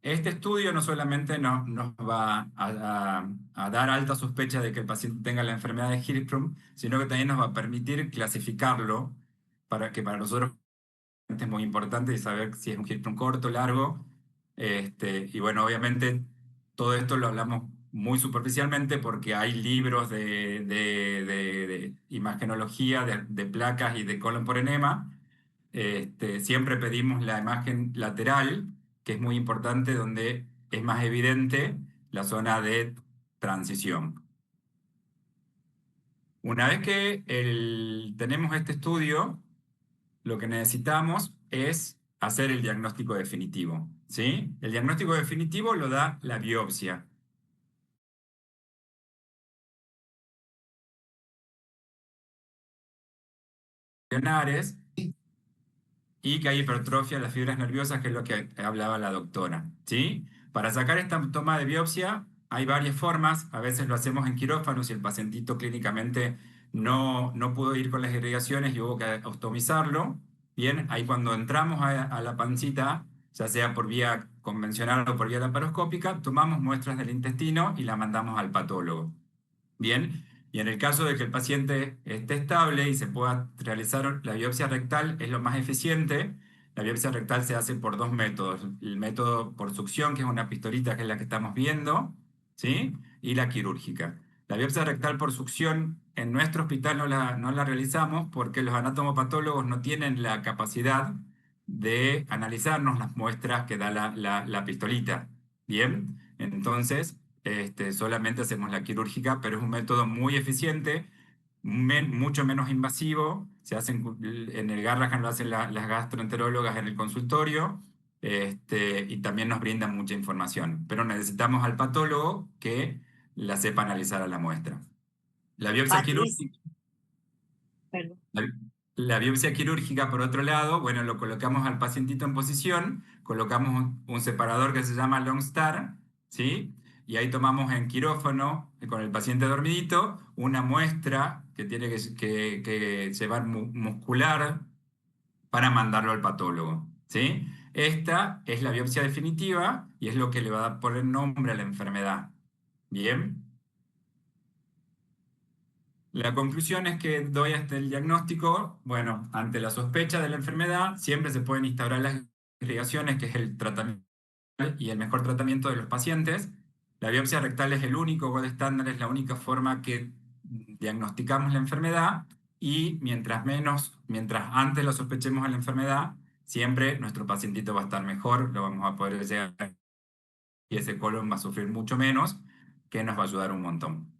Este estudio no solamente nos va a dar alta sospecha de que el paciente tenga la enfermedad de Hirschsprung, sino que también nos va a permitir clasificarlo, para nosotros es muy importante saber si es un Hirschsprung corto, largo. Y bueno, obviamente todo esto lo hablamos muy superficialmente porque hay libros de imagenología, de placas y de colon por enema. Siempre pedimos la imagen lateral, que es muy importante, donde es más evidente la zona de transición. Una vez que tenemos este estudio, lo que necesitamos es hacer el diagnóstico definitivo, ¿sí? El diagnóstico definitivo lo da la biopsia. Y que hay hipertrofia de las fibras nerviosas, que es lo que hablaba la doctora, ¿sí? Para sacar esta toma de biopsia hay varias formas, a veces lo hacemos en quirófano si el pacientito clínicamente no pudo ir con las irrigaciones y hubo que ostomizarlo. Bien, ahí cuando entramos a la pancita, ya sea por vía convencional o por vía laparoscópica, tomamos muestras del intestino y la mandamos al patólogo. Bien, y en el caso de que el paciente esté estable y se pueda realizar la biopsia rectal, es lo más eficiente. La biopsia rectal se hace por dos métodos. El método por succión, que es una pistolita, que es la que estamos viendo, ¿sí? Y la quirúrgica. La biopsia rectal por succión en nuestro hospital no la realizamos porque los anatomopatólogos no tienen la capacidad de analizarnos las muestras que da la pistolita. Bien, entonces solamente hacemos la quirúrgica, pero es un método muy eficiente, mucho menos invasivo. Se hacen, en el Garrahan lo hacen las gastroenterólogas en el consultorio, y también nos brindan mucha información. Pero necesitamos al patólogo que la sepa analizar a la muestra. La biopsia Patricia, quirúrgica. perdón. La biopsia quirúrgica, por otro lado, bueno, lo colocamos al pacientito en posición, colocamos un separador que se llama Longstar, ¿sí? Y ahí tomamos en quirófano, con el paciente dormidito, una muestra que tiene que llevar muscular para mandarlo al patólogo, ¿sí? Esta es la biopsia definitiva y es lo que le va a poner nombre a la enfermedad. ¿Bien? La conclusión es que doy hasta el diagnóstico, bueno, ante la sospecha de la enfermedad, siempre se pueden instaurar las irrigaciones, que es el tratamiento y el mejor tratamiento de los pacientes. La biopsia rectal es el único gold estándar, es la única forma que diagnosticamos la enfermedad y mientras antes lo sospechemos de la enfermedad, siempre nuestro pacientito va a estar mejor, lo vamos a poder llegar y ese colon va a sufrir mucho menos, que nos va a ayudar un montón.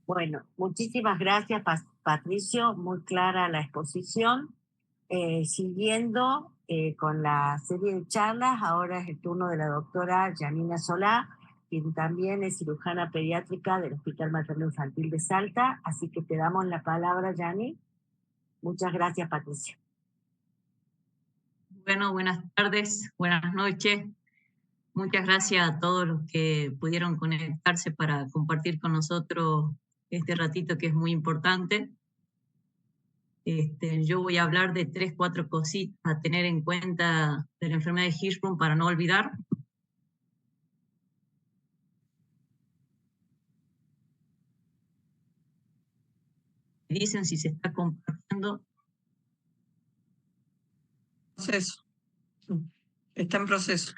Bueno, muchísimas gracias, Patricio, muy clara la exposición. Siguiendo con la serie de charlas, ahora es el turno de la doctora Janina Solá, quien también es cirujana pediátrica del Hospital Materno Infantil de Salta, así que te damos la palabra, Yani. Muchas gracias, Patricio. Bueno, buenas tardes, buenas noches. Muchas gracias a todos los que pudieron conectarse para compartir con nosotros este ratito que es muy importante. Yo voy a hablar de 3, 4 cositas a tener en cuenta de la enfermedad de Hirschsprung para no olvidar. Dicen si se está compartiendo. Proceso. Está en proceso.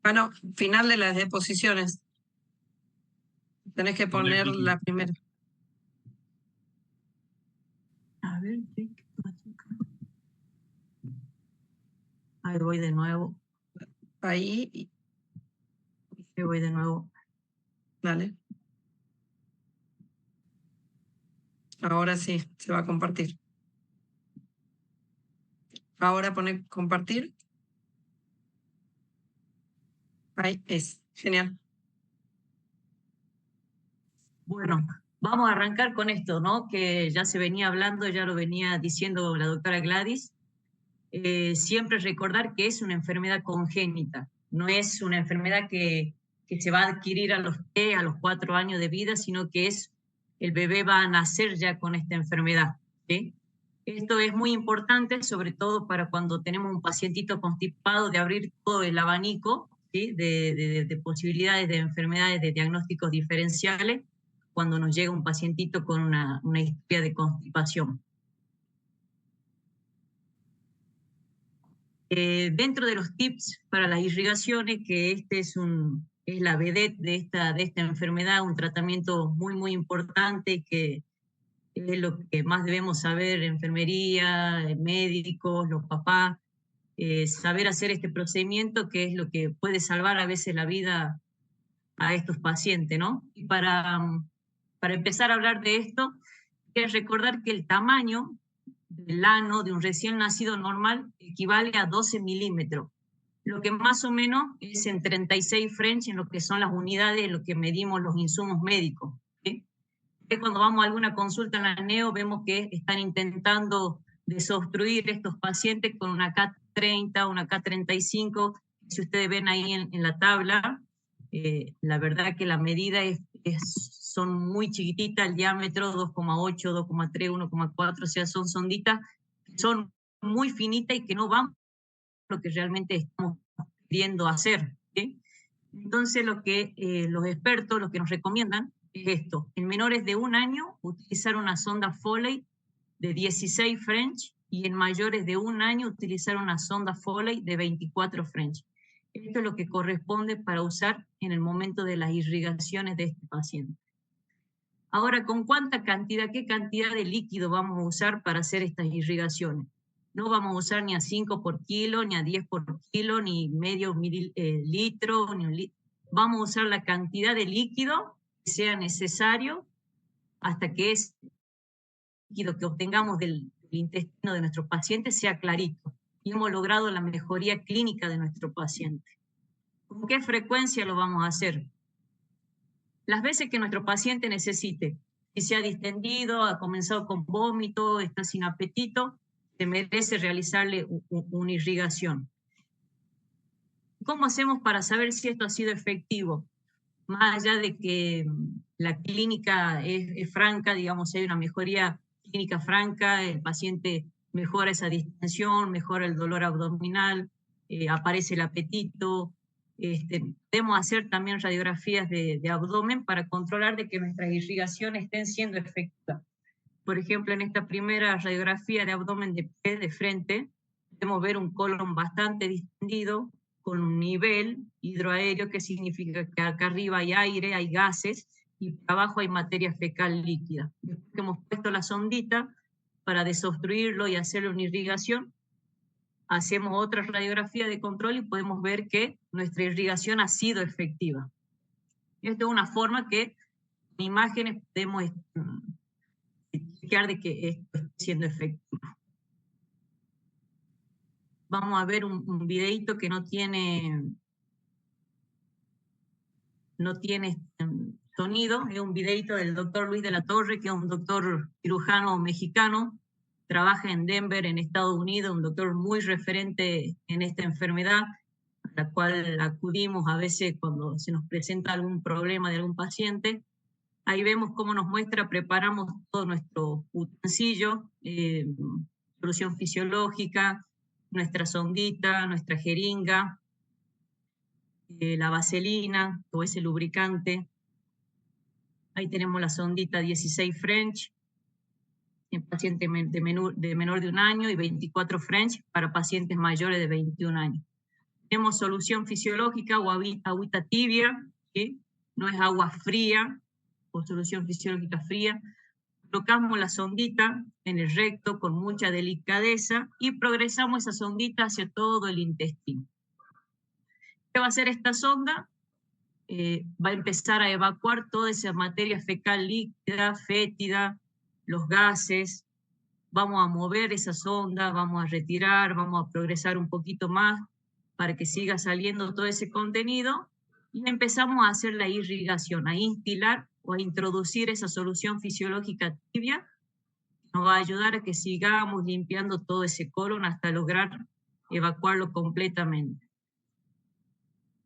Ah, no, final de las deposiciones. Tenés que poner la primera. A ver, ahí voy de nuevo. Ahí, Ahí voy de nuevo. dale. Ahora sí, se va a compartir. Ahora pone compartir. Ahí es, genial. Bueno, vamos a arrancar con esto, ¿no? Que ya se venía hablando, ya lo venía diciendo la doctora Gladys. Siempre recordar que es una enfermedad congénita, no es una enfermedad que se va a adquirir a los 4 años de vida, sino que el bebé va a nacer ya con esta enfermedad, ¿sí? Esto es muy importante, sobre todo para cuando tenemos un pacientito constipado, de abrir todo el abanico, ¿sí? de posibilidades de enfermedades, de diagnósticos diferenciales, cuando nos llega un pacientito con una historia de constipación. Dentro de los tips para las irrigaciones, que este es la vedette de esta enfermedad, un tratamiento muy, muy importante, que es lo que más debemos saber, enfermería, médicos, los papás, saber hacer este procedimiento, que es lo que puede salvar a veces la vida a estos pacientes, ¿no? Y para empezar a hablar de esto, hay que recordar que el tamaño del ano de un recién nacido normal equivale a 12 milímetros, lo que más o menos es en 36 French, en lo que son las unidades en lo que medimos los insumos médicos, ¿sí? Cuando vamos a alguna consulta en la neo, vemos que están intentando desobstruir estos pacientes con una K30, una K35. Si ustedes ven ahí en la tabla, la verdad que la medida son muy chiquititas, el diámetro 2,8, 2,3, 1,4, o sea, son sonditas que son muy finitas y que no van a lo que realmente estamos queriendo hacer, ¿sí? Entonces, lo que los expertos, lo que nos recomiendan es esto: en menores de 1 año, utilizar una sonda Foley de 16 French, y en mayores de 1 año, utilizar una sonda Foley de 24 French. Esto es lo que corresponde para usar en el momento de las irrigaciones de este paciente. Ahora, ¿con qué cantidad de líquido vamos a usar para hacer estas irrigaciones? No vamos a usar ni a 5 por kilo, ni a 10 por kilo, ni medio litro, ni un litro. Vamos a usar la cantidad de líquido que sea necesario hasta que ese líquido que obtengamos del intestino de nuestro paciente sea clarito y hemos logrado la mejoría clínica de nuestro paciente. ¿Con qué frecuencia lo vamos a hacer? Las veces que nuestro paciente necesite. Si se ha distendido, ha comenzado con vómito, está sin apetito, se merece realizarle una irrigación. ¿Cómo hacemos para saber si esto ha sido efectivo? Más allá de que la clínica es franca, digamos, si hay una mejoría clínica franca, el paciente mejora esa distensión, mejora el dolor abdominal, aparece el apetito. Podemos hacer también radiografías de abdomen para controlar de que nuestras irrigaciones estén siendo efectivas. Por ejemplo, en esta primera radiografía de abdomen de frente, podemos ver un colon bastante distendido, con un nivel hidroaéreo, que significa que acá arriba hay aire, hay gases, y abajo hay materia fecal líquida. Después que hemos puesto la sondita para desobstruirlo y hacerle una irrigación, hacemos otra radiografía de control y podemos ver que nuestra irrigación ha sido efectiva. Esto es una forma que con imágenes podemos chequear de que esto está siendo efectivo. Vamos a ver un videito que no tiene sonido. Es un videito del doctor Luis de la Torre, que es un doctor cirujano mexicano, trabaja en Denver, en Estados Unidos, un doctor muy referente en esta enfermedad, a la cual acudimos a veces cuando se nos presenta algún problema de algún paciente. Ahí vemos cómo nos muestra, preparamos todo nuestro utensilio, solución fisiológica, nuestra sondita, nuestra jeringa, la vaselina o ese lubricante. Ahí tenemos la sondita 16 French en pacientes de menor de 1 año y 24 French para pacientes mayores de 21 años. Tenemos solución fisiológica o agüita tibia, ¿sí? No es agua fría o solución fisiológica fría. Colocamos la sondita en el recto con mucha delicadeza y progresamos esa sondita hacia todo el intestino. ¿Qué va a hacer esta sonda? Va a empezar a evacuar toda esa materia fecal líquida, fétida, los gases. Vamos a mover esa sonda, vamos a retirar, vamos a progresar un poquito más para que siga saliendo todo ese contenido y empezamos a hacer la irrigación, a instilar o a introducir esa solución fisiológica tibia. Nos va a ayudar a que sigamos limpiando todo ese colon hasta lograr evacuarlo completamente.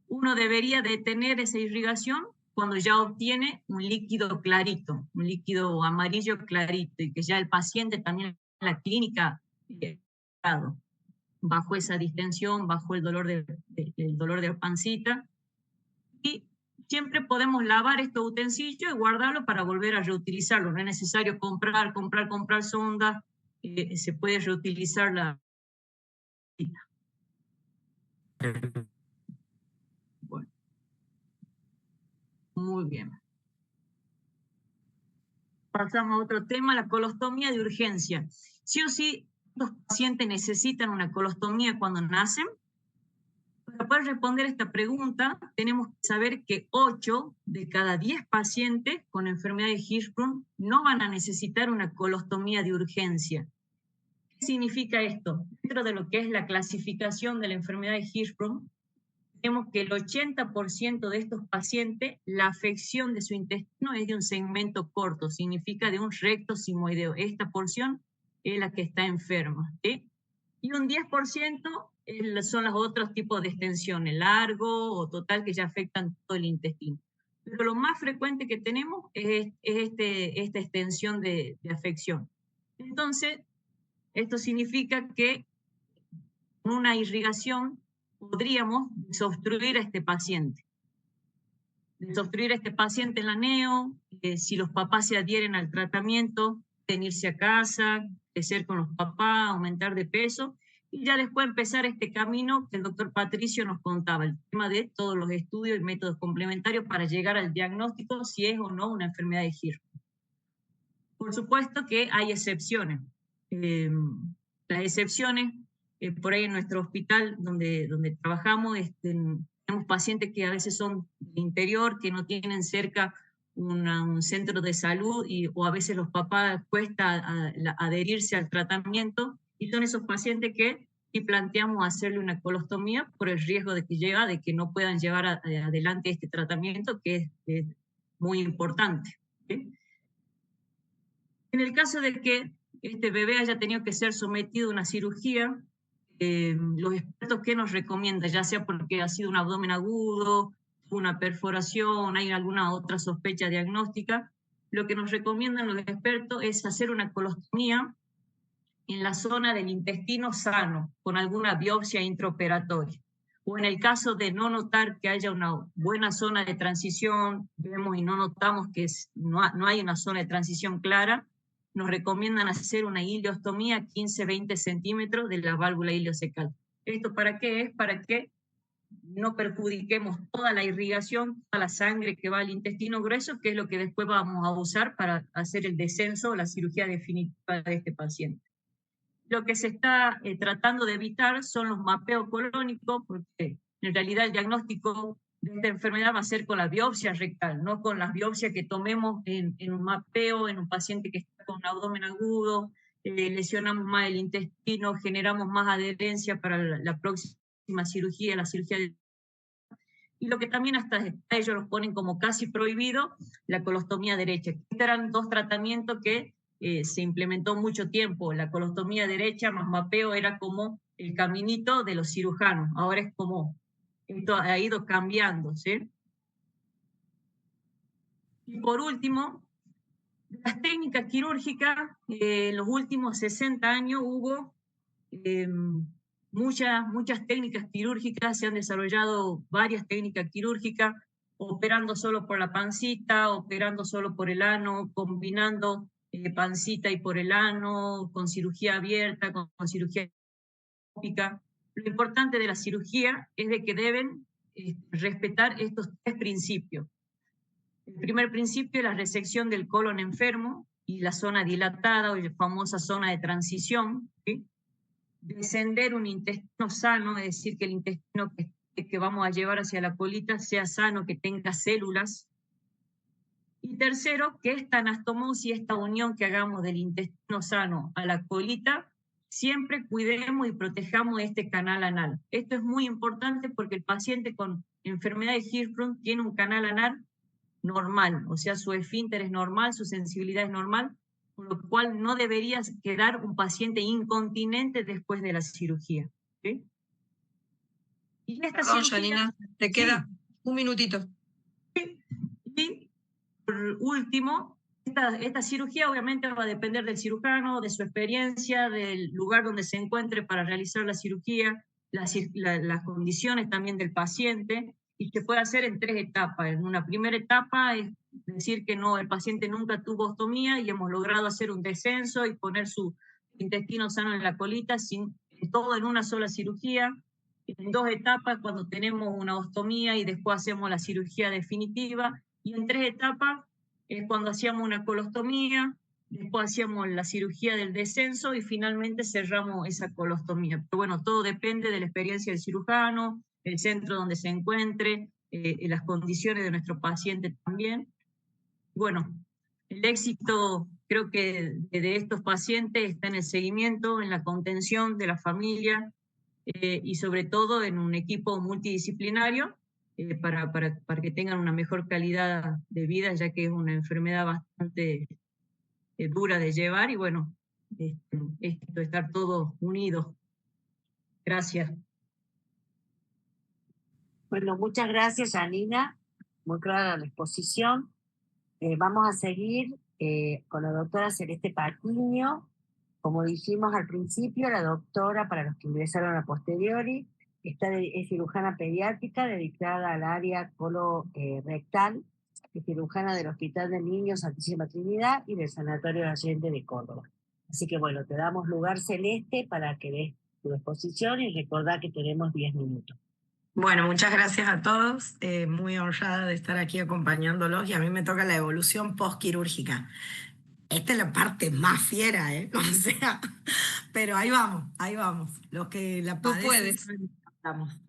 Uno debería detener esa irrigación cuando ya obtiene un líquido clarito, un líquido amarillo clarito, y que ya el paciente también en la clínica bajo esa distensión, bajo el dolor de la pancita. Y siempre podemos lavar estos utensilios y guardarlo para volver a reutilizarlo. No es necesario comprar sondas, se puede reutilizar la... Bueno. Muy bien. Pasamos a otro tema, la colostomía de urgencia. Sí o sí, los pacientes necesitan una colostomía cuando nacen. Para poder responder esta pregunta, tenemos que saber que 8 de cada 10 pacientes con enfermedad de Hirschsprung no van a necesitar una colostomía de urgencia. ¿Qué significa esto? Dentro de lo que es la clasificación de la enfermedad de Hirschsprung, vemos que el 80% de estos pacientes, la afección de su intestino es de un segmento corto, significa de un recto sigmoideo. Esta porción es la que está enferma, ¿sí? Y un 10% son los otros tipos de extensiones, largo o total, que ya afectan todo el intestino. Pero lo más frecuente que tenemos es esta extensión de afección. Entonces, esto significa que con una irrigación podríamos desobstruir a este paciente. Desobstruir a este paciente en la neo, si los papás se adhieren al tratamiento, venirse a casa, crecer con los papás, aumentar de peso, y ya después empezar este camino que el doctor Patricio nos contaba, el tema de todos los estudios y métodos complementarios para llegar al diagnóstico si es o no una enfermedad de Hirschsprung. Por supuesto que hay excepciones. Las excepciones, por ahí en nuestro hospital donde trabajamos, tenemos pacientes que a veces son del interior, que no tienen cerca un centro de salud, o a veces los papás cuesta adherirse al tratamiento, y son esos pacientes que si planteamos hacerle una colostomía por el riesgo de que lleva, de que no puedan llevar adelante este tratamiento, que es muy importante, ¿sí? En el caso de que este bebé haya tenido que ser sometido a una cirugía, los expertos, ¿qué nos recomiendan? Ya sea porque ha sido un abdomen agudo, una perforación, hay alguna otra sospecha diagnóstica, lo que nos recomiendan los expertos es hacer una colostomía en la zona del intestino sano, con alguna biopsia intraoperatoria. O en el caso de no notar que haya una buena zona de transición, vemos y no notamos que no hay una zona de transición clara, nos recomiendan hacer una ileostomía 15-20 centímetros de la válvula ileocecal. ¿Esto para qué es? Para que no perjudiquemos toda la irrigación, toda la sangre que va al intestino grueso, que es lo que después vamos a usar para hacer el descenso, la cirugía definitiva de este paciente. Lo que se está tratando de evitar son los mapeos colónicos, porque en realidad el diagnóstico de esta enfermedad va a ser con la biopsia rectal, no con las biopsias que tomemos en un mapeo, en un paciente que está con un abdomen agudo, lesionamos más el intestino, generamos más adherencia para la próxima cirugía, la cirugía de... Y lo que también hasta ellos los ponen como casi prohibido, la colostomía derecha. Estos eran 2 tratamientos que se implementó mucho tiempo. La colostomía derecha más mapeo era como el caminito de los cirujanos. Ahora es como, esto ha ido cambiando, ¿sí? Y por último, las técnicas quirúrgicas, en los últimos 60 años hubo muchas técnicas quirúrgicas, se han desarrollado varias técnicas quirúrgicas, operando solo por la pancita, operando solo por el ano, combinando pancita y por el ano, con cirugía abierta, con cirugía endoscópica. lo importante de la cirugía es de que deben respetar estos 3 principios. El primer principio es la resección del colon enfermo y la zona dilatada o la famosa zona de transición, ¿sí? Descender un intestino sano, es decir, que el intestino que vamos a llevar hacia la colita sea sano, que tenga células. Y tercero, que esta anastomosis, esta unión que hagamos del intestino sano a la colita, siempre cuidemos y protejamos este canal anal. Esto es muy importante porque el paciente con enfermedad de Hirschsprung tiene un canal anal normal, o sea, su esfínter es normal, su sensibilidad es normal, por lo cual no debería quedar un paciente incontinente después de la cirugía. ¿Sí? Y esta Perdón, cirugía, Janina, te queda un minutito. Y por último, esta cirugía obviamente va a depender del cirujano, de su experiencia, del lugar donde se encuentre para realizar la cirugía, las condiciones también del paciente, y se puede hacer en 3 etapas. En una primera etapa es decir que no, el paciente nunca tuvo ostomía y hemos logrado hacer un descenso y poner su intestino sano en la colita, todo en una sola cirugía. En 2 etapas, cuando tenemos una ostomía y después hacemos la cirugía definitiva. Y en 3 etapas es cuando hacíamos una colostomía, después hacíamos la cirugía del descenso y finalmente cerramos esa colostomía. Pero bueno, todo depende de la experiencia del cirujano, el centro donde se encuentre, las condiciones de nuestro paciente también. Bueno, el éxito creo que de estos pacientes está en el seguimiento, en la contención de la familia y sobre todo en un equipo multidisciplinario para que tengan una mejor calidad de vida, ya que es una enfermedad bastante dura de llevar y bueno, esto, estar todos unidos. Gracias. Bueno, muchas gracias, Janina. Muy clara la exposición. Vamos a seguir con la doctora Celeste Patiño. Como dijimos al principio, la doctora, para los que ingresaron a posteriori, es cirujana pediátrica dedicada al área colorectal, es cirujana del Hospital de Niños Santísima Trinidad y del Sanatorio Allende de Córdoba. Así que bueno, te damos lugar, Celeste, para que des tu exposición y recordar que tenemos 10 minutos. Bueno, muchas gracias a todos. Muy honrada de estar aquí acompañándolos y a mí me toca la evolución postquirúrgica. Esta es la parte más fiera, ¿eh? O sea, pero ahí vamos. Los que la Tú padecen puedes. saben que estamos.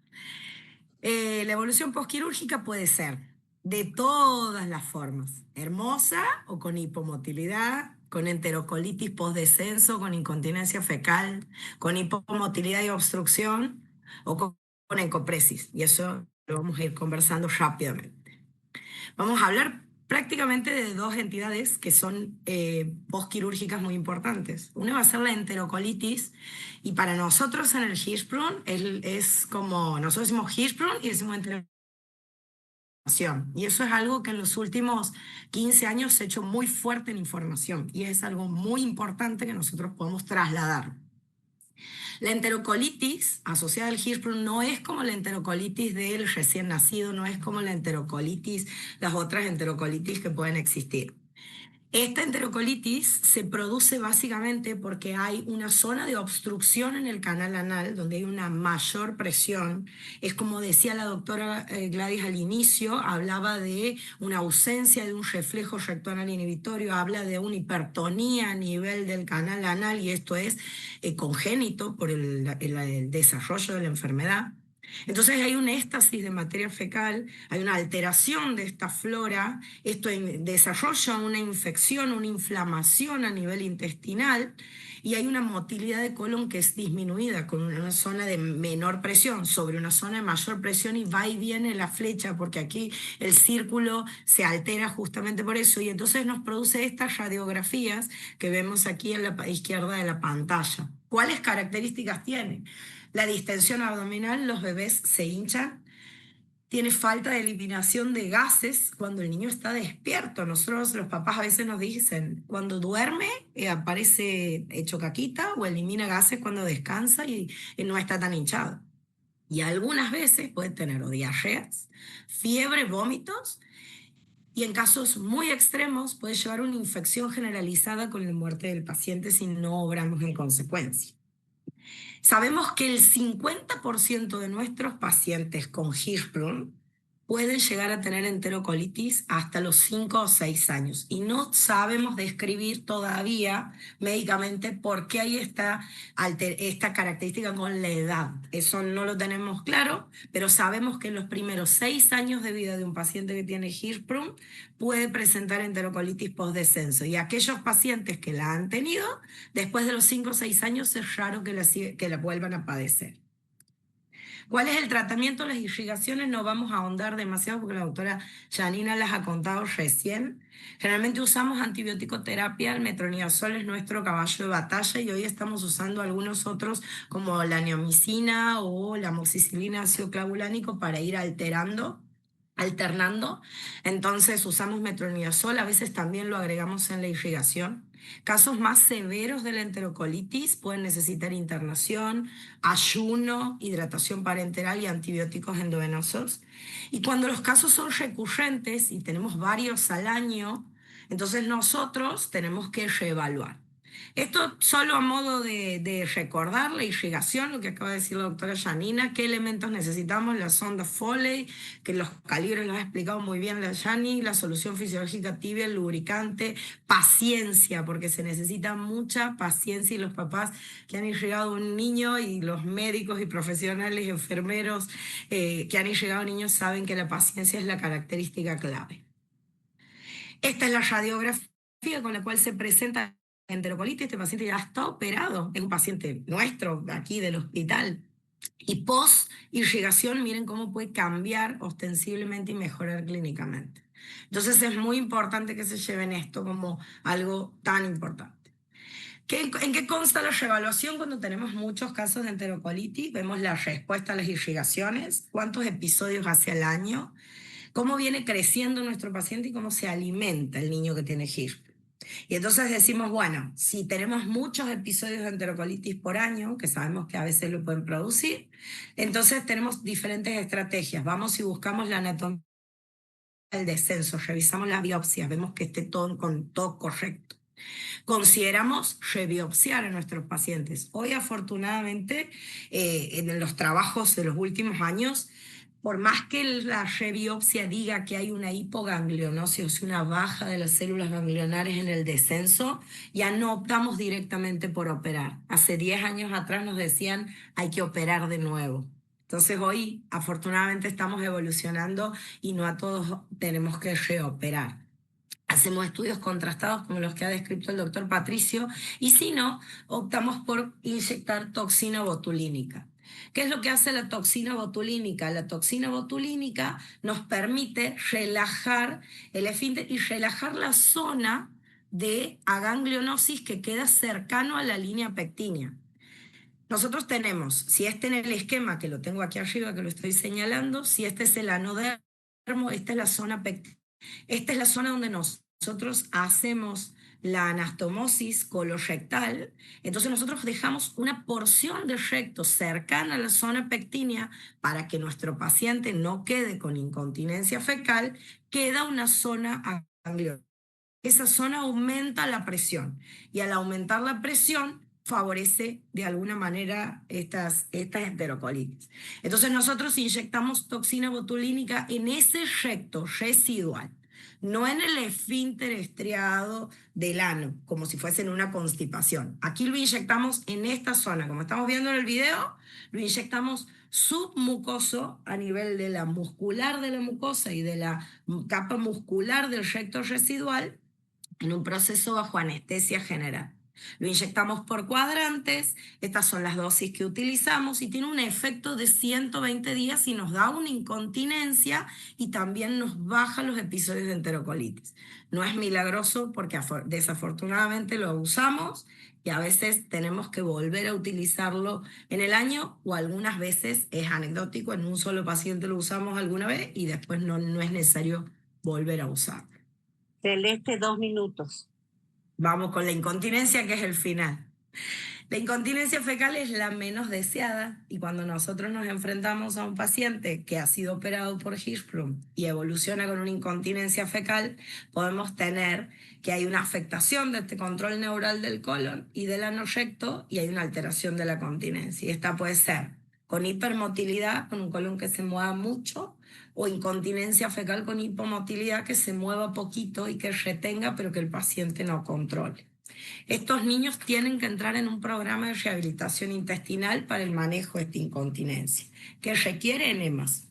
La evolución postquirúrgica puede ser de todas las formas, hermosa o con hipomotilidad, con enterocolitis postdescenso, con incontinencia fecal, con hipomotilidad y obstrucción o con encopresis. Y eso lo vamos a ir conversando rápidamente. Vamos a hablar prácticamente de 2 entidades que son postquirúrgicas muy importantes. Una va a ser la enterocolitis, y para nosotros en el Hirschsprung es como, nosotros decimos Hirschsprung y decimos enterocolitis. Y eso es algo que en los últimos 15 años se ha hecho muy fuerte en información y es algo muy importante que nosotros podemos trasladar. La enterocolitis asociada al Hirschsprung no es como la enterocolitis del recién nacido, no es como la enterocolitis, las otras enterocolitis que pueden existir. Esta enterocolitis se produce básicamente porque hay una zona de obstrucción en el canal anal donde hay una mayor presión. Es como decía la doctora Gladys al inicio, hablaba de una ausencia de un reflejo rectoanal inhibitorio, habla de una hipertonía a nivel del canal anal y esto es congénito por el desarrollo de la enfermedad. Entonces hay un éxtasis de materia fecal, hay una alteración de esta flora, esto desarrolla una infección, una inflamación a nivel intestinal y hay una motilidad de colon que es disminuida con una zona de menor presión sobre una zona de mayor presión y va y viene la flecha porque aquí el círculo se altera justamente por eso y entonces nos produce estas radiografías que vemos aquí en la izquierda de la pantalla. ¿Cuáles características tiene? La distensión abdominal, los bebés se hinchan, tiene falta de eliminación de gases cuando el niño está despierto. Nosotros, los papás, a veces nos dicen, cuando duerme aparece hecho caquita o elimina gases cuando descansa y no está tan hinchado. Y algunas veces puede tener o diarreas, fiebre, vómitos, y en casos muy extremos puede llevar una infección generalizada con la muerte del paciente si no obramos en consecuencia. Sabemos que el 50% de nuestros pacientes con Hirschsprung pueden llegar a tener enterocolitis hasta los 5 o 6 años. Y no sabemos describir todavía médicamente por qué hay esta característica con la edad. Eso no lo tenemos claro, pero sabemos que en los primeros 6 años de vida de un paciente que tiene Hirschsprung puede presentar enterocolitis postdescenso. Y aquellos pacientes que la han tenido, después de los 5 o 6 años es raro que la vuelvan a padecer. ¿Cuál es el tratamiento? Las irrigaciones no vamos a ahondar demasiado porque la doctora Janina las ha contado recién. Generalmente usamos antibiótico-terapia, el metronidazol es nuestro caballo de batalla y hoy estamos usando algunos otros como la neomicina o la amoxicilina ácido clavulánico para ir alternando. Entonces usamos metronidazol, a veces también lo agregamos en la irrigación. Casos más severos de la enterocolitis pueden necesitar internación, ayuno, hidratación parenteral y antibióticos endovenosos. Y cuando los casos son recurrentes y tenemos varios al año, entonces nosotros tenemos que reevaluar. Esto solo a modo de recordar la irrigación, lo que acaba de decir la doctora Janina, qué elementos necesitamos, la sonda Foley, que los calibres los ha explicado muy bien la Jani, la solución fisiológica tibia, el lubricante, paciencia, porque se necesita mucha paciencia y los papás que han irrigado un niño y los médicos y profesionales, enfermeros que han irrigado niños saben que la paciencia es la característica clave. Esta es la radiografía con la cual se presenta enterocolitis. Este paciente ya está operado, es un paciente nuestro, aquí del hospital. Y post-irrigación, miren cómo puede cambiar ostensiblemente y mejorar clínicamente. Entonces es muy importante que se lleven esto como algo tan importante. ¿En qué consta la reevaluación cuando tenemos muchos casos de enterocolitis? Vemos la respuesta a las irrigaciones, cuántos episodios hace al año, cómo viene creciendo nuestro paciente y cómo se alimenta el niño que tiene Hirschsprung. Y entonces decimos, bueno, si tenemos muchos episodios de enterocolitis por año, que sabemos que a veces lo pueden producir, entonces tenemos diferentes estrategias. Vamos y buscamos la anatomía del descenso, revisamos las biopsias, vemos que esté todo correcto. Consideramos rebiopsiar a nuestros pacientes. Hoy, afortunadamente, en los trabajos de los últimos años, por más que la rebiopsia diga que hay una hipoganglionosis, o sea, una baja de las células ganglionares en el descenso, ya no optamos directamente por operar. Hace 10 años atrás nos decían hay que operar de nuevo. Entonces hoy, afortunadamente, estamos evolucionando y no a todos tenemos que reoperar. Hacemos estudios contrastados como los que ha descrito el doctor Patricio y si no, optamos por inyectar toxina botulínica. ¿Qué es lo que hace la toxina botulínica? La toxina botulínica nos permite relajar el esfínter y relajar la zona de aganglionosis que queda cercano a la línea pectínea. Nosotros tenemos, si este en el esquema, que lo tengo aquí arriba, que lo estoy señalando, si este es el anodermo, esta es la zona pectínea. Esta es la zona donde nosotros hacemos la anastomosis colorectal. Entonces nosotros dejamos una porción de recto cercana a la zona pectínea para que nuestro paciente no quede con incontinencia fecal, queda una zona gangliosa. Esa zona aumenta la presión y al aumentar la presión favorece de alguna manera estas enterocolitis. Entonces nosotros inyectamos toxina botulínica en ese recto residual, no en el esfínter estriado del ano, como si fuese en una constipación. Aquí lo inyectamos en esta zona, como estamos viendo en el video, lo inyectamos submucoso a nivel de la muscular de la mucosa y de la capa muscular del recto residual en un proceso bajo anestesia general. Lo inyectamos por cuadrantes, estas son las dosis que utilizamos y tiene un efecto de 120 días y nos da una incontinencia y también nos baja los episodios de enterocolitis. No es milagroso porque desafortunadamente lo usamos y a veces tenemos que volver a utilizarlo en el año o algunas veces es anecdótico, en un solo paciente lo usamos alguna vez y después no es necesario volver a usarlo. Celeste, 2 minutos. Vamos con la incontinencia, que es el final. La incontinencia fecal es la menos deseada y cuando nosotros nos enfrentamos a un paciente que ha sido operado por Hirschsprung y evoluciona con una incontinencia fecal, podemos tener que hay una afectación de este control neural del colon y del ano recto y hay una alteración de la continencia. Y esta puede ser con hipermotilidad, con un colon que se mueva mucho, o incontinencia fecal con hipomotilidad, que se mueva poquito y que retenga, pero que el paciente no controle. Estos niños tienen que entrar en un programa de rehabilitación intestinal para el manejo de esta incontinencia, que requiere enemas,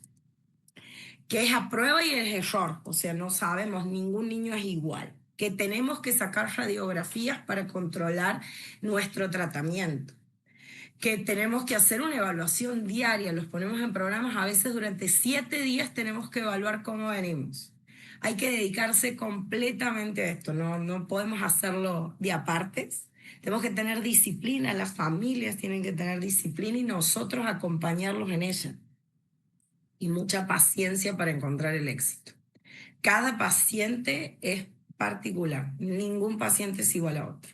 que es a prueba y es error, o sea, no sabemos, ningún niño es igual, que tenemos que sacar radiografías para controlar nuestro tratamiento, que tenemos que hacer una evaluación diaria, los ponemos en programas, a veces durante 7 días tenemos que evaluar cómo venimos. Hay que dedicarse completamente a esto, no podemos hacerlo de apartes. Tenemos que tener disciplina, las familias tienen que tener disciplina y nosotros acompañarlos en ella. Y mucha paciencia para encontrar el éxito. Cada paciente es particular, ningún paciente es igual a otro.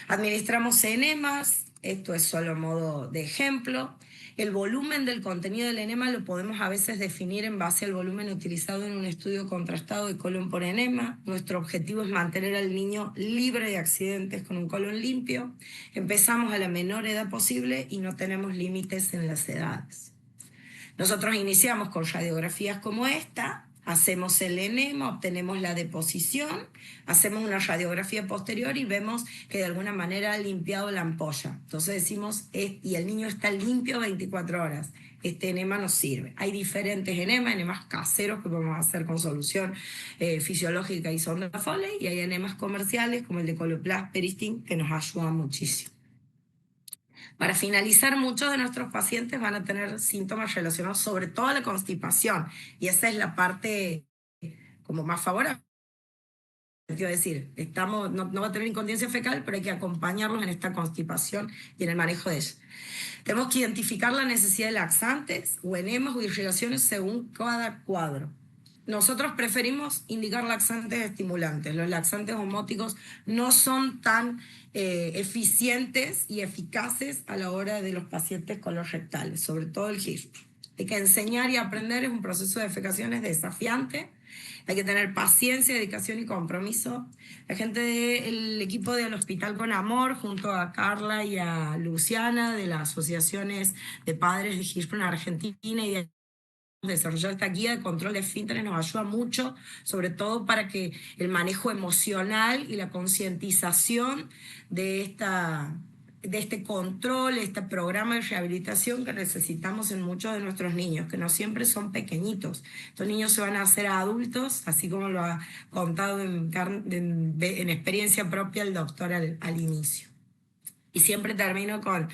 Administramos enemas, esto es solo modo de ejemplo. El volumen del contenido del enema lo podemos a veces definir en base al volumen utilizado en un estudio contrastado de colon por enema. Nuestro objetivo es mantener al niño libre de accidentes con un colon limpio. Empezamos a la menor edad posible y no tenemos límites en las edades. Nosotros iniciamos con radiografías como esta, hacemos el enema, obtenemos la deposición, hacemos una radiografía posterior y vemos que de alguna manera ha limpiado la ampolla. Entonces decimos, y el niño está limpio 24 horas. Este enema nos sirve. Hay diferentes enemas caseros que podemos hacer con solución fisiológica y sonda Foley, y hay enemas comerciales como el de Coloplast Peristin que nos ayudan muchísimo. Para finalizar, muchos de nuestros pacientes van a tener síntomas relacionados sobre todo a la constipación, y esa es la parte como más favorable. Quiero decir, no va a tener incontinencia fecal, pero hay que acompañarlos en esta constipación y en el manejo de ella. Tenemos que identificar la necesidad de laxantes o enemas o irrigaciones según cada cuadro. Nosotros preferimos indicar laxantes estimulantes. Los laxantes osmóticos no son tan eficientes y eficaces a la hora de los pacientes colorectales, sobre todo el Hirschsprung. Hay que enseñar y aprender, es un proceso de defecación desafiante. Hay que tener paciencia, dedicación y compromiso. La gente del equipo del Hospital Con Amor, junto a Carla y a Luciana, de las asociaciones de padres de Hirschsprung en Argentina y de desarrollar esta guía de control de esfínteres, nos ayuda mucho, sobre todo para que el manejo emocional y la concientización de este control, este programa de rehabilitación que necesitamos en muchos de nuestros niños, que no siempre son pequeñitos. Estos niños se van a hacer adultos, así como lo ha contado en experiencia propia el doctor al inicio. Y siempre termino con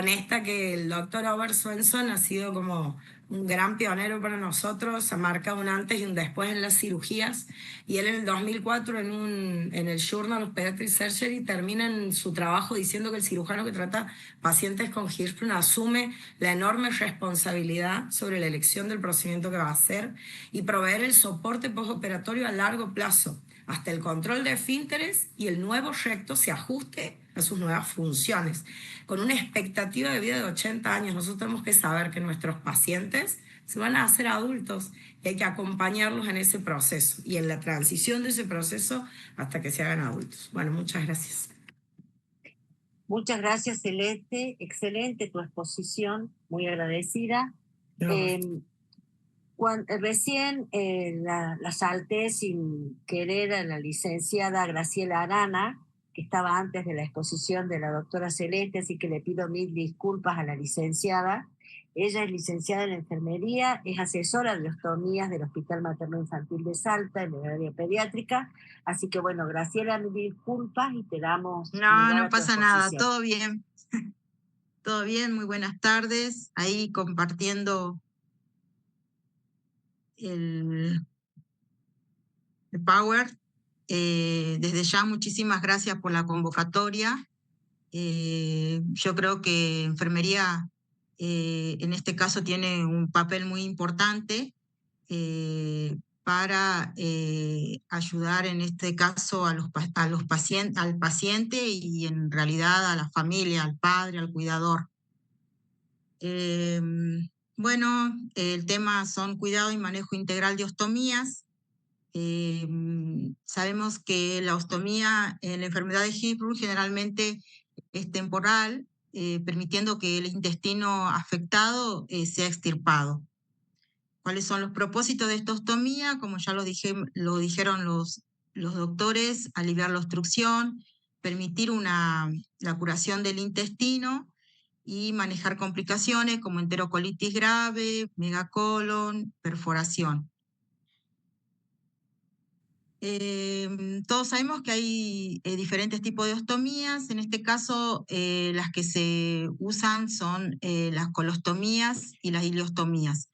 esta, que el doctor Robert Swenson ha sido como un gran pionero para nosotros, ha marcado un antes y un después en las cirugías, y él en el 2004 en el Journal of Pediatric Surgery termina en su trabajo diciendo que el cirujano que trata pacientes con Hirschsprung asume la enorme responsabilidad sobre la elección del procedimiento que va a hacer y proveer el soporte postoperatorio a largo plazo, hasta el control de esfínteres y el nuevo recto se ajuste a sus nuevas funciones. Con una expectativa de vida de 80 años, nosotros tenemos que saber que nuestros pacientes se van a hacer adultos y hay que acompañarlos en ese proceso y en la transición de ese proceso hasta que se hagan adultos. Bueno, muchas gracias. Muchas gracias, Celeste. Excelente tu exposición, muy agradecida. Recién la salté sin querer a la licenciada Graciela Arana, que estaba antes de la exposición de la doctora Celeste, así que le pido mil disculpas a la licenciada. Ella es licenciada en enfermería, es asesora de ostomías del Hospital Materno Infantil de Salta, en el área pediátrica. Así que bueno, Graciela, mil disculpas y te damos... No pasa nada, todo bien. Todo bien, muy buenas tardes. Ahí compartiendo el Power. Desde ya, muchísimas gracias por la convocatoria. Yo creo que enfermería en este caso tiene un papel muy importante para ayudar en este caso al paciente y en realidad a la familia, al padre, al cuidador. Bueno, el tema son cuidado y manejo integral de ostomías. Sabemos que la ostomía en la enfermedad de Hirschsprung generalmente es temporal, permitiendo que el intestino afectado sea extirpado. ¿Cuáles son los propósitos de esta ostomía? Como ya lo dijeron los doctores, aliviar la obstrucción, permitir la curación del intestino y manejar complicaciones como enterocolitis grave, megacolon, perforación. Todos sabemos que hay diferentes tipos de ostomías. En este caso, las que se usan son las colostomías y las ileostomías.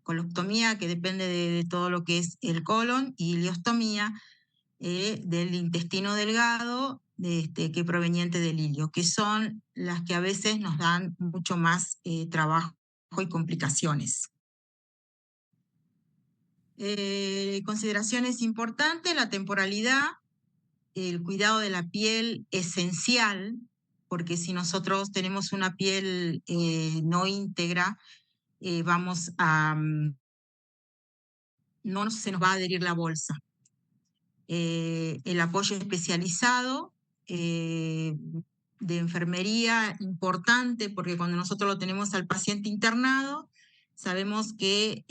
Colostomía, que depende de todo lo que es el colon, y ileostomía del intestino delgado, que proveniente del ilio, que son las que a veces nos dan mucho más trabajo y complicaciones. Consideraciones importantes: la temporalidad, el cuidado de la piel esencial, porque si nosotros tenemos una piel no íntegra, no se nos va a adherir la bolsa. El apoyo especializado de enfermería, importante, porque cuando nosotros lo tenemos al paciente internado, sabemos que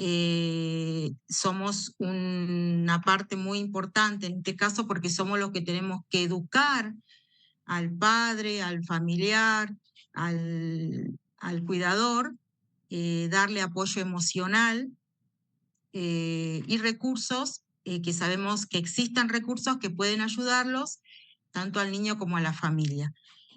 somos una parte muy importante en este caso, porque somos los que tenemos que educar al padre, al familiar, al cuidador, darle apoyo emocional y recursos, que sabemos que existan recursos que pueden ayudarlos tanto al niño como a la familia.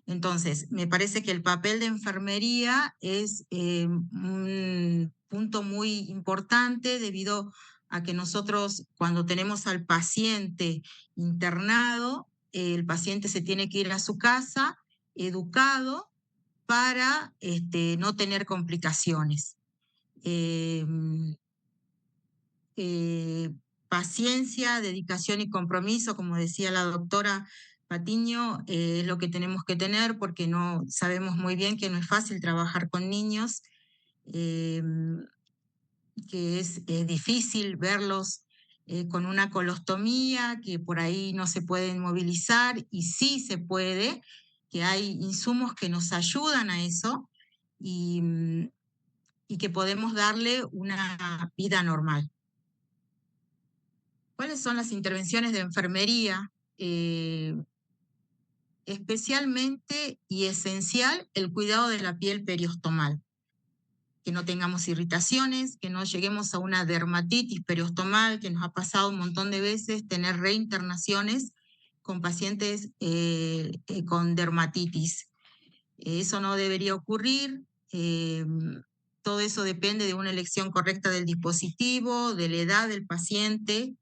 Entonces, me parece que el papel de enfermería es un punto muy importante, debido a que nosotros, cuando tenemos al paciente internado, el paciente se tiene que ir a su casa educado para no tener complicaciones. Paciencia, dedicación y compromiso, como decía la doctora Patiño, es lo que tenemos que tener, porque no sabemos muy bien que no es fácil trabajar con niños, que es difícil verlos con una colostomía, que por ahí no se pueden movilizar, y sí se puede, que hay insumos que nos ayudan a eso, y que podemos darle una vida normal. ¿Cuáles son las intervenciones de enfermería? Especialmente y esencial el cuidado de la piel periostomal. Que no tengamos irritaciones, que no lleguemos a una dermatitis periostomal, que nos ha pasado un montón de veces tener reinternaciones con pacientes con dermatitis. Eso no debería ocurrir. Todo eso depende de una elección correcta del dispositivo, de la edad del paciente.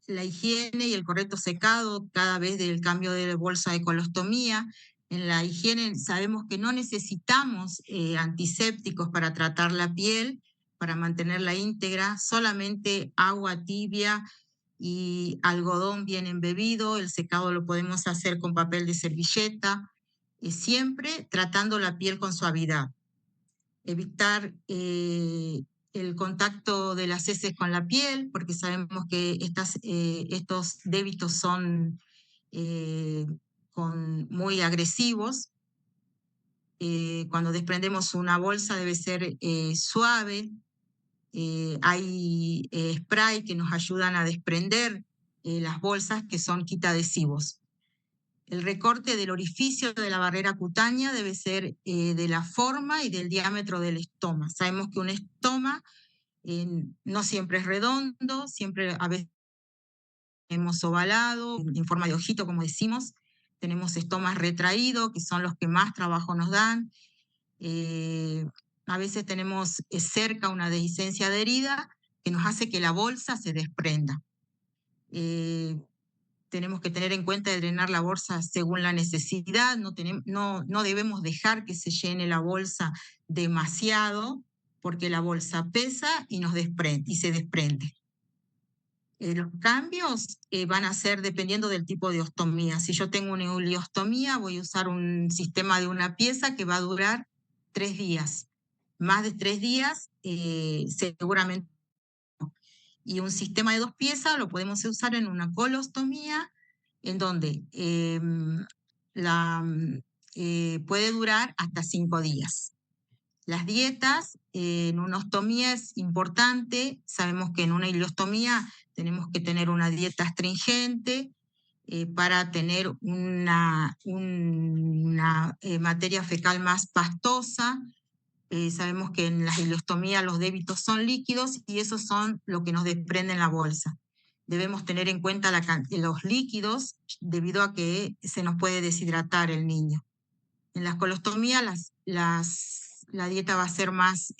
La higiene y el correcto secado cada vez del cambio de bolsa de colostomía. En la higiene sabemos que no necesitamos antisépticos para tratar la piel, para mantenerla íntegra, solamente agua tibia y algodón bien embebido. El secado lo podemos hacer con papel de servilleta, siempre tratando la piel con suavidad. Evitar el contacto de las heces con la piel, porque sabemos que estos débitos son muy agresivos. Cuando desprendemos una bolsa debe ser suave. Hay spray que nos ayudan a desprender las bolsas, que son quitadhesivos. El recorte del orificio de la barrera cutánea debe ser de la forma y del diámetro del estoma. Sabemos que un estoma no siempre es redondo, siempre a veces tenemos ovalado, en forma de ojito, como decimos. Tenemos estomas retraídos, que son los que más trabajo nos dan. A veces tenemos cerca una dehiscencia adherida, que nos hace que la bolsa se desprenda. Tenemos que tener en cuenta de drenar la bolsa según la necesidad. No debemos dejar que se llene la bolsa demasiado, porque la bolsa pesa y se desprende. Los cambios van a ser dependiendo del tipo de ostomía. Si yo tengo una ileostomía, voy a usar un sistema de una pieza que va a durar 3 días. Más de 3 días, seguramente no. Y un sistema de 2 piezas lo podemos usar en una colostomía, en donde puede durar hasta 5 días. Las dietas en una ostomía es importante. Sabemos que en una ileostomía tenemos que tener una dieta astringente para tener una materia fecal más pastosa. Sabemos que en las ileostomías los débitos son líquidos y esos son lo que nos desprenden la bolsa. Debemos tener en cuenta los líquidos debido a que se nos puede deshidratar el niño. En las colostomías la dieta va a ser más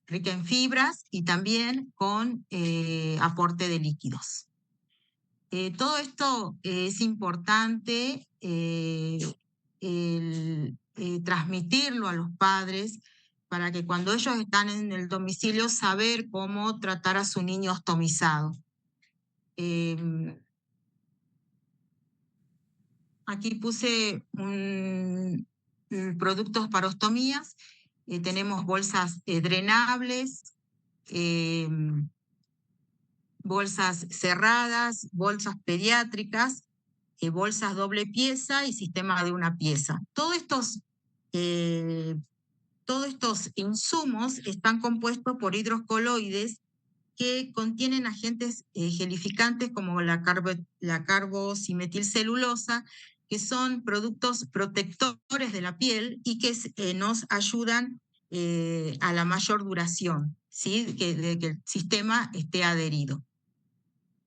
rica en fibras y también con aporte de líquidos. Todo esto es importante transmitirlo a los padres para que cuando ellos están en el domicilio saber cómo tratar a su niño ostomizado. Aquí puse productos para ostomías. Tenemos bolsas drenables, bolsas cerradas, bolsas pediátricas, bolsas doble pieza y sistema de una pieza. Todos estos insumos están compuestos por hidrocoloides que contienen agentes gelificantes como la carbosimetilcelulosa, que son productos protectores de la piel y que nos ayudan a la mayor duración, ¿sí? de que el sistema esté adherido.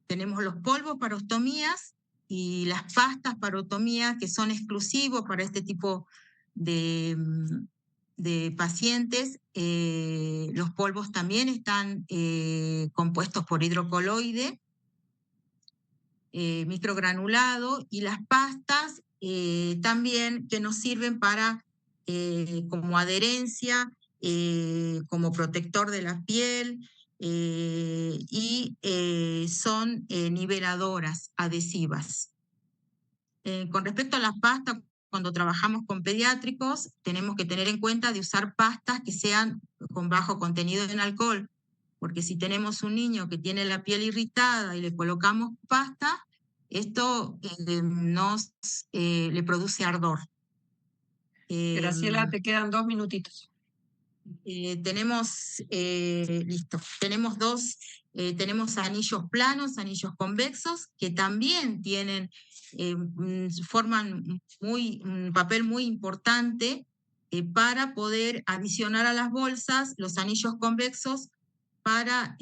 Tenemos los polvos para ostomías y las pastas para ostomía que son exclusivos para este tipo de pacientes. Los polvos también están compuestos por hidrocoloide, microgranulado, y las pastas también que nos sirven para como adherencia, como protector de la piel, y son niveladoras adhesivas. Con respecto a las pastas, cuando trabajamos con pediátricos, tenemos que tener en cuenta de usar pastas que sean con bajo contenido en alcohol, porque si tenemos un niño que tiene la piel irritada y le colocamos pasta, esto le produce ardor. Graciela, te quedan 2 minutitos. Tenemos anillos planos, anillos convexos, que también forman un papel muy importante para poder adicionar a las bolsas los anillos convexos para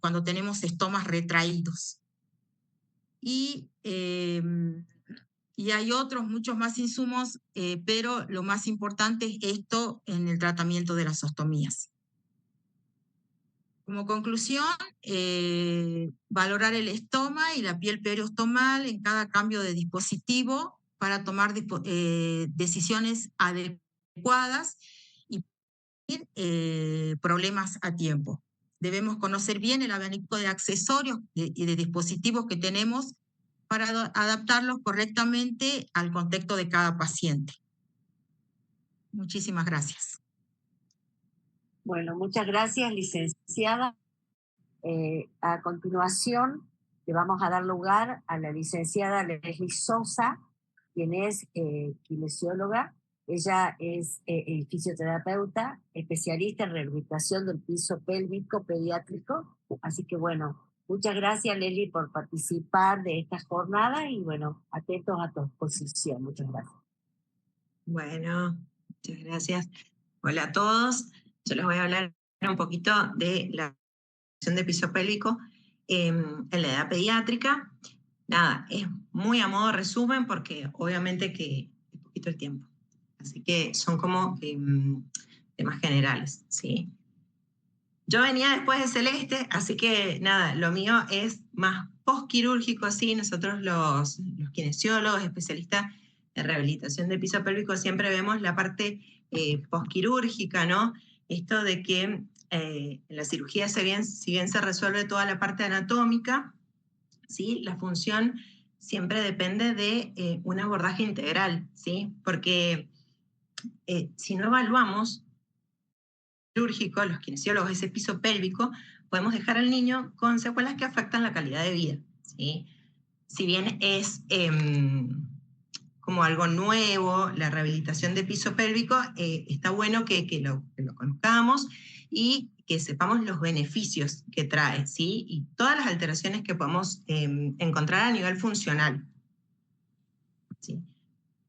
cuando tenemos estomas retraídos. Y hay muchos más insumos, pero lo más importante es esto en el tratamiento de las ostomías. Como conclusión, valorar el estoma y la piel periostomal en cada cambio de dispositivo para tomar decisiones adecuadas y problemas a tiempo. Debemos conocer bien el abanico de accesorios y de dispositivos que tenemos para adaptarlos correctamente al contexto de cada paciente. Muchísimas gracias. Bueno, muchas gracias, licenciada. A continuación, le vamos a dar lugar a la licenciada Leslie Sosa, quien es kinesióloga. Ella es fisioterapeuta, especialista en rehabilitación del piso pélvico pediátrico. Así que, bueno, muchas gracias, Leslie, por participar de esta jornada y, bueno, atentos a tu exposición. Muchas gracias. Bueno, muchas gracias. Hola a todos. Yo les voy a hablar un poquito de la rehabilitación de piso pélvico en la edad pediátrica. Nada, es muy a modo resumen porque obviamente que es poquito el tiempo. Así que son como temas generales, ¿sí? Yo venía después de Celeste, así que nada, lo mío es más postquirúrgico, ¿sí? Nosotros los kinesiólogos, especialistas en rehabilitación de piso pélvico, siempre vemos la parte postquirúrgica, ¿no? esto de que en la cirugía, si bien se resuelve toda la parte anatómica, ¿sí? La función siempre depende de un abordaje integral, ¿sí? Porque si no evaluamos quirúrgico, los kinesiólogos, ese piso pélvico, podemos dejar al niño con secuelas que afectan la calidad de vida, ¿sí? Si bien es como algo nuevo, la rehabilitación de piso pélvico, está bueno que lo conozcamos y que sepamos los beneficios que trae, ¿sí? Y todas las alteraciones que podemos encontrar a nivel funcional, ¿sí?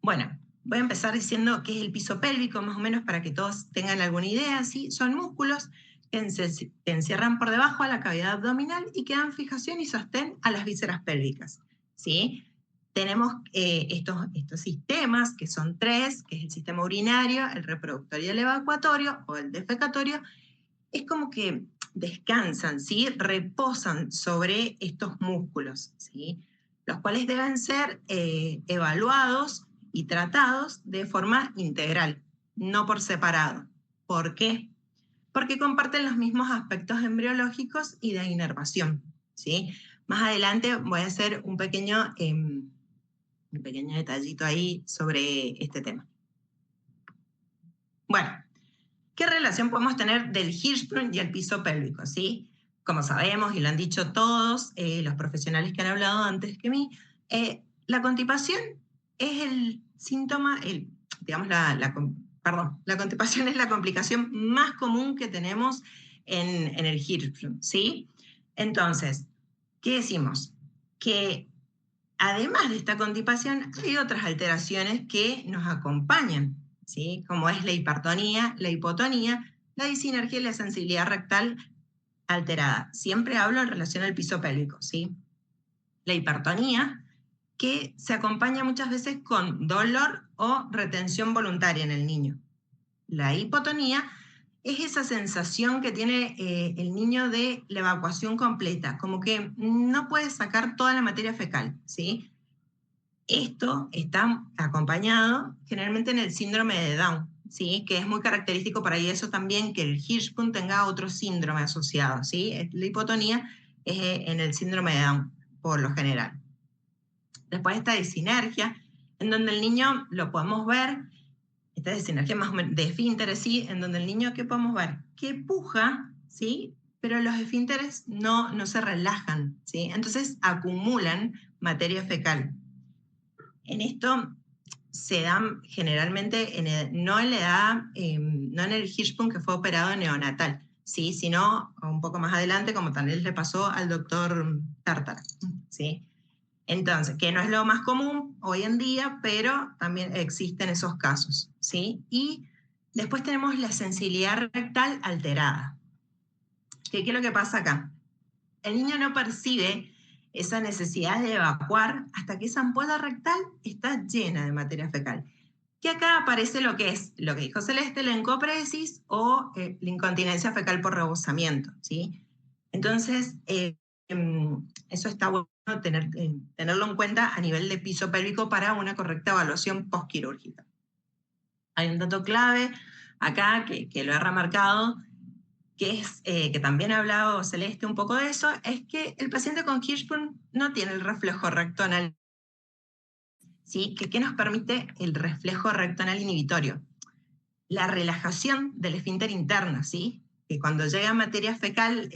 Bueno, voy a empezar diciendo qué es el piso pélvico, más o menos para que todos tengan alguna idea, ¿sí? Son músculos que encierran por debajo a la cavidad abdominal y que dan fijación y sostén a las vísceras pélvicas, ¿sí? Tenemos estos sistemas, que son 3, que es el sistema urinario, el reproductorio y el evacuatorio, o el defecatorio. Es como que descansan, ¿sí? Reposan sobre estos músculos, ¿sí? Los cuales deben ser evaluados y tratados de forma integral, no por separado. ¿Por qué? Porque comparten los mismos aspectos embriológicos y de inervación, ¿sí? Más adelante voy a hacer un pequeño detallito ahí sobre este tema. Bueno, ¿qué relación podemos tener del Hirschsprung y el piso pélvico? ¿Sí? Como sabemos, y lo han dicho todos los profesionales que han hablado antes que mí, la constipación es el síntoma, la constipación es la complicación más común que tenemos en el Hirschsprung, ¿sí? Entonces, ¿qué decimos? Que además de esta constipación, hay otras alteraciones que nos acompañan, ¿sí? Como es la hipertonía, la hipotonía, la disinergia y la sensibilidad rectal alterada. Siempre hablo en relación al piso pélvico, ¿sí? La hipertonía, que se acompaña muchas veces con dolor o retención voluntaria en el niño. La hipotonía es esa sensación que tiene el niño de la evacuación completa, como que no puede sacar toda la materia fecal, ¿sí? Esto está acompañado generalmente en el síndrome de Down, ¿sí? Que es muy característico para eso también que el Hirschsprung tenga otro síndrome asociado, ¿sí? La hipotonía es en el síndrome de Down, por lo general. Después esta disinergia, en donde el niño lo podemos ver, esta disinergia más o menos de esfínteres, ¿sí? En donde el niño, ¿qué podemos ver? Que puja, ¿sí? Pero los esfínteres no se relajan, ¿sí? Entonces acumulan materia fecal. En esto se dan generalmente no en la edad, no en el Hirschsprung que fue operado neonatal, ¿sí? Sino un poco más adelante, como también le pasó al doctor Tartar, ¿sí? Entonces, que no es lo más común hoy en día, pero también existen esos casos, ¿sí? Y después tenemos la sensibilidad rectal alterada. ¿Qué es lo que pasa acá? El niño no percibe esa necesidad de evacuar hasta que esa ampolla rectal está llena de materia fecal. Que acá aparece lo que dijo Celeste, la encopresis o la incontinencia fecal por rebosamiento, ¿sí? Entonces, eso está bueno tenerlo en cuenta a nivel de piso pélvico para una correcta evaluación postquirúrgica. Hay un dato clave acá que lo he remarcado, que es que también ha hablado Celeste un poco de eso, es que el paciente con Hirschsprung no tiene el reflejo recto anal, ¿sí? ¿Qué nos permite el reflejo recto anal inhibitorio? La relajación del esfínter interno, ¿sí? Que cuando llega materia fecal,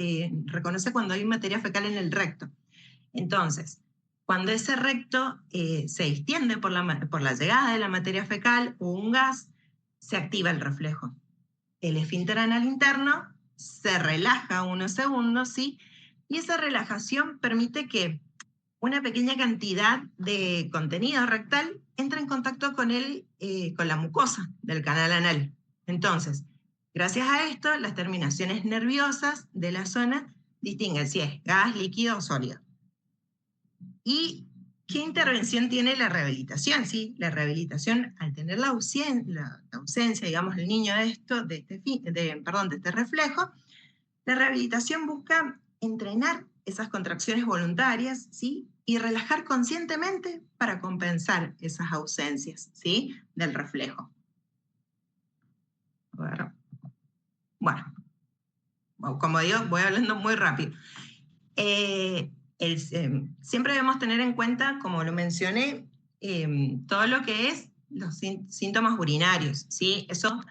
reconoce cuando hay materia fecal en el recto. Entonces, cuando ese recto se distiende por la llegada de la materia fecal o un gas, se activa el reflejo. El esfínter anal interno se relaja unos segundos, ¿sí? Y esa relajación permite que una pequeña cantidad de contenido rectal entre en contacto con la mucosa del canal anal. Entonces, gracias a esto, las terminaciones nerviosas de la zona distinguen si es gas, líquido o sólido. ¿Y qué intervención tiene la rehabilitación? ¿Sí? La rehabilitación, al tener la ausencia, digamos, el niño de este reflejo, la rehabilitación busca entrenar esas contracciones voluntarias, ¿sí? Y relajar conscientemente para compensar esas ausencias, ¿sí? Del reflejo. Bueno, bueno, como digo, voy hablando muy rápido. Siempre debemos tener en cuenta, como lo mencioné, todo lo que es los síntomas urinarios, ¿sí? Eso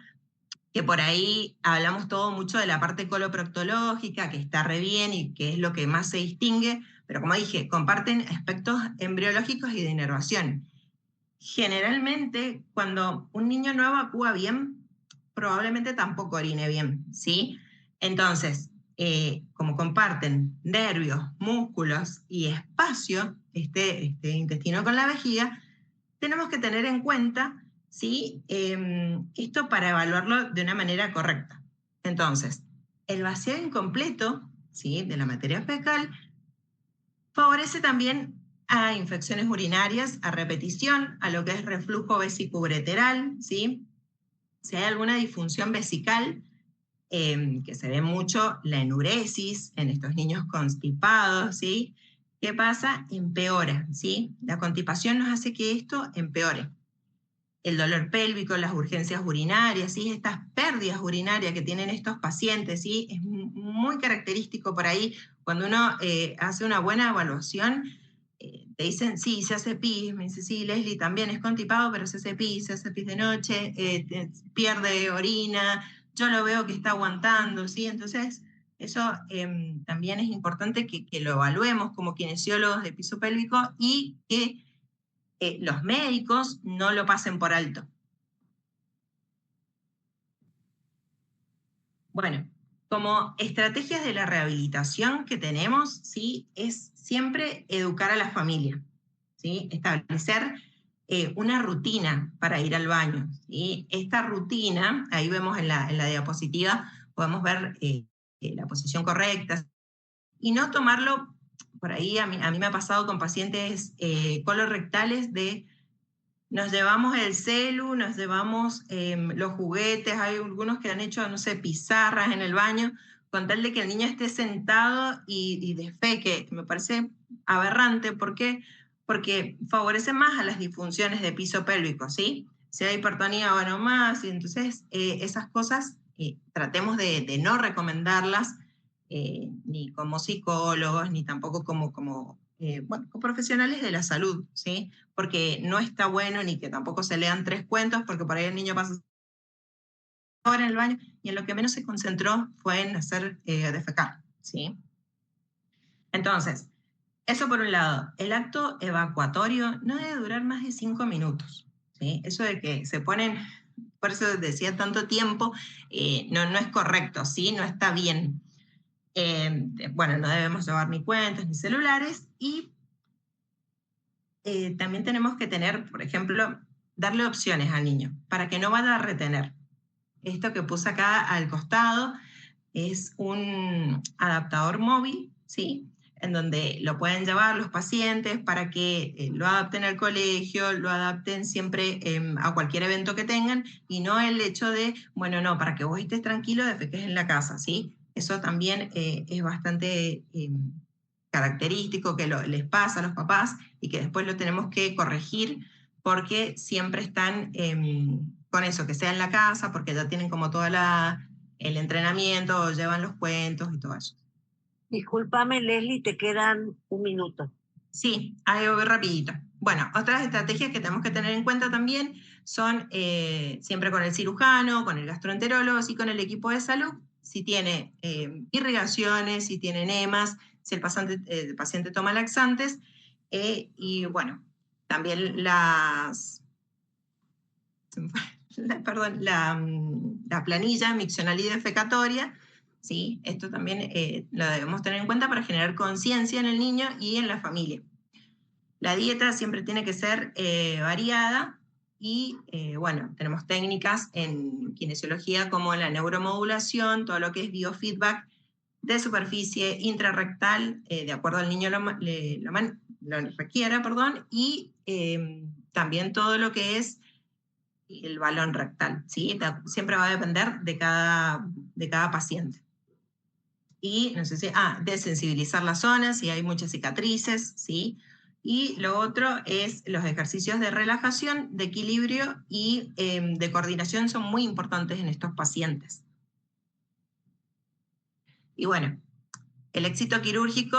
que por ahí hablamos todo mucho de la parte coloproctológica, que está re bien y que es lo que más se distingue, pero como dije, comparten aspectos embriológicos y de inervación. Generalmente, cuando un niño no evacúa bien, probablemente tampoco orine bien, ¿sí? Entonces, como comparten nervios, músculos y espacio, este intestino con la vejiga, tenemos que tener en cuenta, ¿sí? Esto para evaluarlo de una manera correcta. Entonces, el vaciado incompleto, ¿sí?, de la materia fecal favorece también a infecciones urinarias a repetición, a lo que es reflujo vesicoureteral, ¿sí? Si hay alguna disfunción vesical, que se ve mucho la enuresis en estos niños constipados, ¿sí? ¿Qué pasa? Empeora, ¿sí? La constipación nos hace que esto empeore. El dolor pélvico, las urgencias urinarias, ¿sí? Estas pérdidas urinarias que tienen estos pacientes, ¿sí? Es muy característico por ahí. Cuando uno hace una buena evaluación, te dicen, sí, se hace pis. Me dice, sí, Leslie también es constipado, pero se hace pis de noche, pierde orina, yo lo veo que está aguantando, ¿sí? Entonces, eso también es importante que lo evaluemos como kinesiólogos de piso pélvico y que los médicos no lo pasen por alto. Bueno, como estrategias de la rehabilitación que tenemos, ¿sí?, es siempre educar a la familia, ¿sí? Establecer una rutina para ir al baño, ¿sí? Esta rutina, ahí vemos en la diapositiva, podemos ver la posición correcta, y no tomarlo, por ahí a mí me ha pasado con pacientes colorectales de nos llevamos el celu, nos llevamos los juguetes, hay algunos que han hecho, no sé, pizarras en el baño, con tal de que el niño esté sentado y defeque. Me parece aberrante. ¿Por qué? Porque favorece más a las disfunciones de piso pélvico, ¿sí? Si hay hipertonía, bueno, más, y entonces esas cosas tratemos de no recomendarlas, ni como psicólogos, ni tampoco como bueno, con profesionales de la salud, ¿sí? Porque no está bueno ni que tampoco se lean 3 cuentos, porque por ahí el niño pasa ahora en el baño y en lo que menos se concentró fue en hacer defecar, ¿sí? Entonces, eso por un lado. El acto evacuatorio no debe durar más de 5 minutos, ¿sí? Eso de que se ponen, por eso decía tanto tiempo, no es correcto, ¿sí? No está bien. Bueno, no debemos llevar ni cuentas ni celulares, y también tenemos que tener, por ejemplo, darle opciones al niño para que no vaya a retener. Esto que puse acá al costado es un adaptador móvil, ¿sí?, en donde lo pueden llevar los pacientes para que lo adapten al colegio, lo adapten siempre a cualquier evento que tengan, y no el hecho de, bueno, no, para que vos estés tranquilo, defeques en la casa, ¿sí? Eso también es bastante característico que les pasa a los papás y que después lo tenemos que corregir, porque siempre están con eso, que sea en la casa, porque ya tienen como todo el entrenamiento, llevan los cuentos y todo eso. Discúlpame, Leslie, te quedan 1 minuto. Sí, ahí voy rapidito. Bueno, otras estrategias que tenemos que tener en cuenta también son siempre con el cirujano, con el gastroenterólogo y con el equipo de salud, si tiene irrigaciones, si tiene enemas, si el paciente toma laxantes, y bueno, también la planilla miccional y defecatoria, ¿sí? Esto también lo debemos tener en cuenta para generar conciencia en el niño y en la familia. La dieta siempre tiene que ser variada, y bueno, tenemos técnicas en kinesiología como la neuromodulación, todo lo que es biofeedback de superficie intrarrectal, de acuerdo al niño lo requiera, y también todo lo que es el balón rectal, ¿sí? Siempre va a depender de cada paciente. Y no sé si, desensibilizar la zona si hay muchas cicatrices, ¿sí? Y lo otro es los ejercicios de relajación, de equilibrio y de coordinación son muy importantes en estos pacientes. Y bueno, el éxito quirúrgico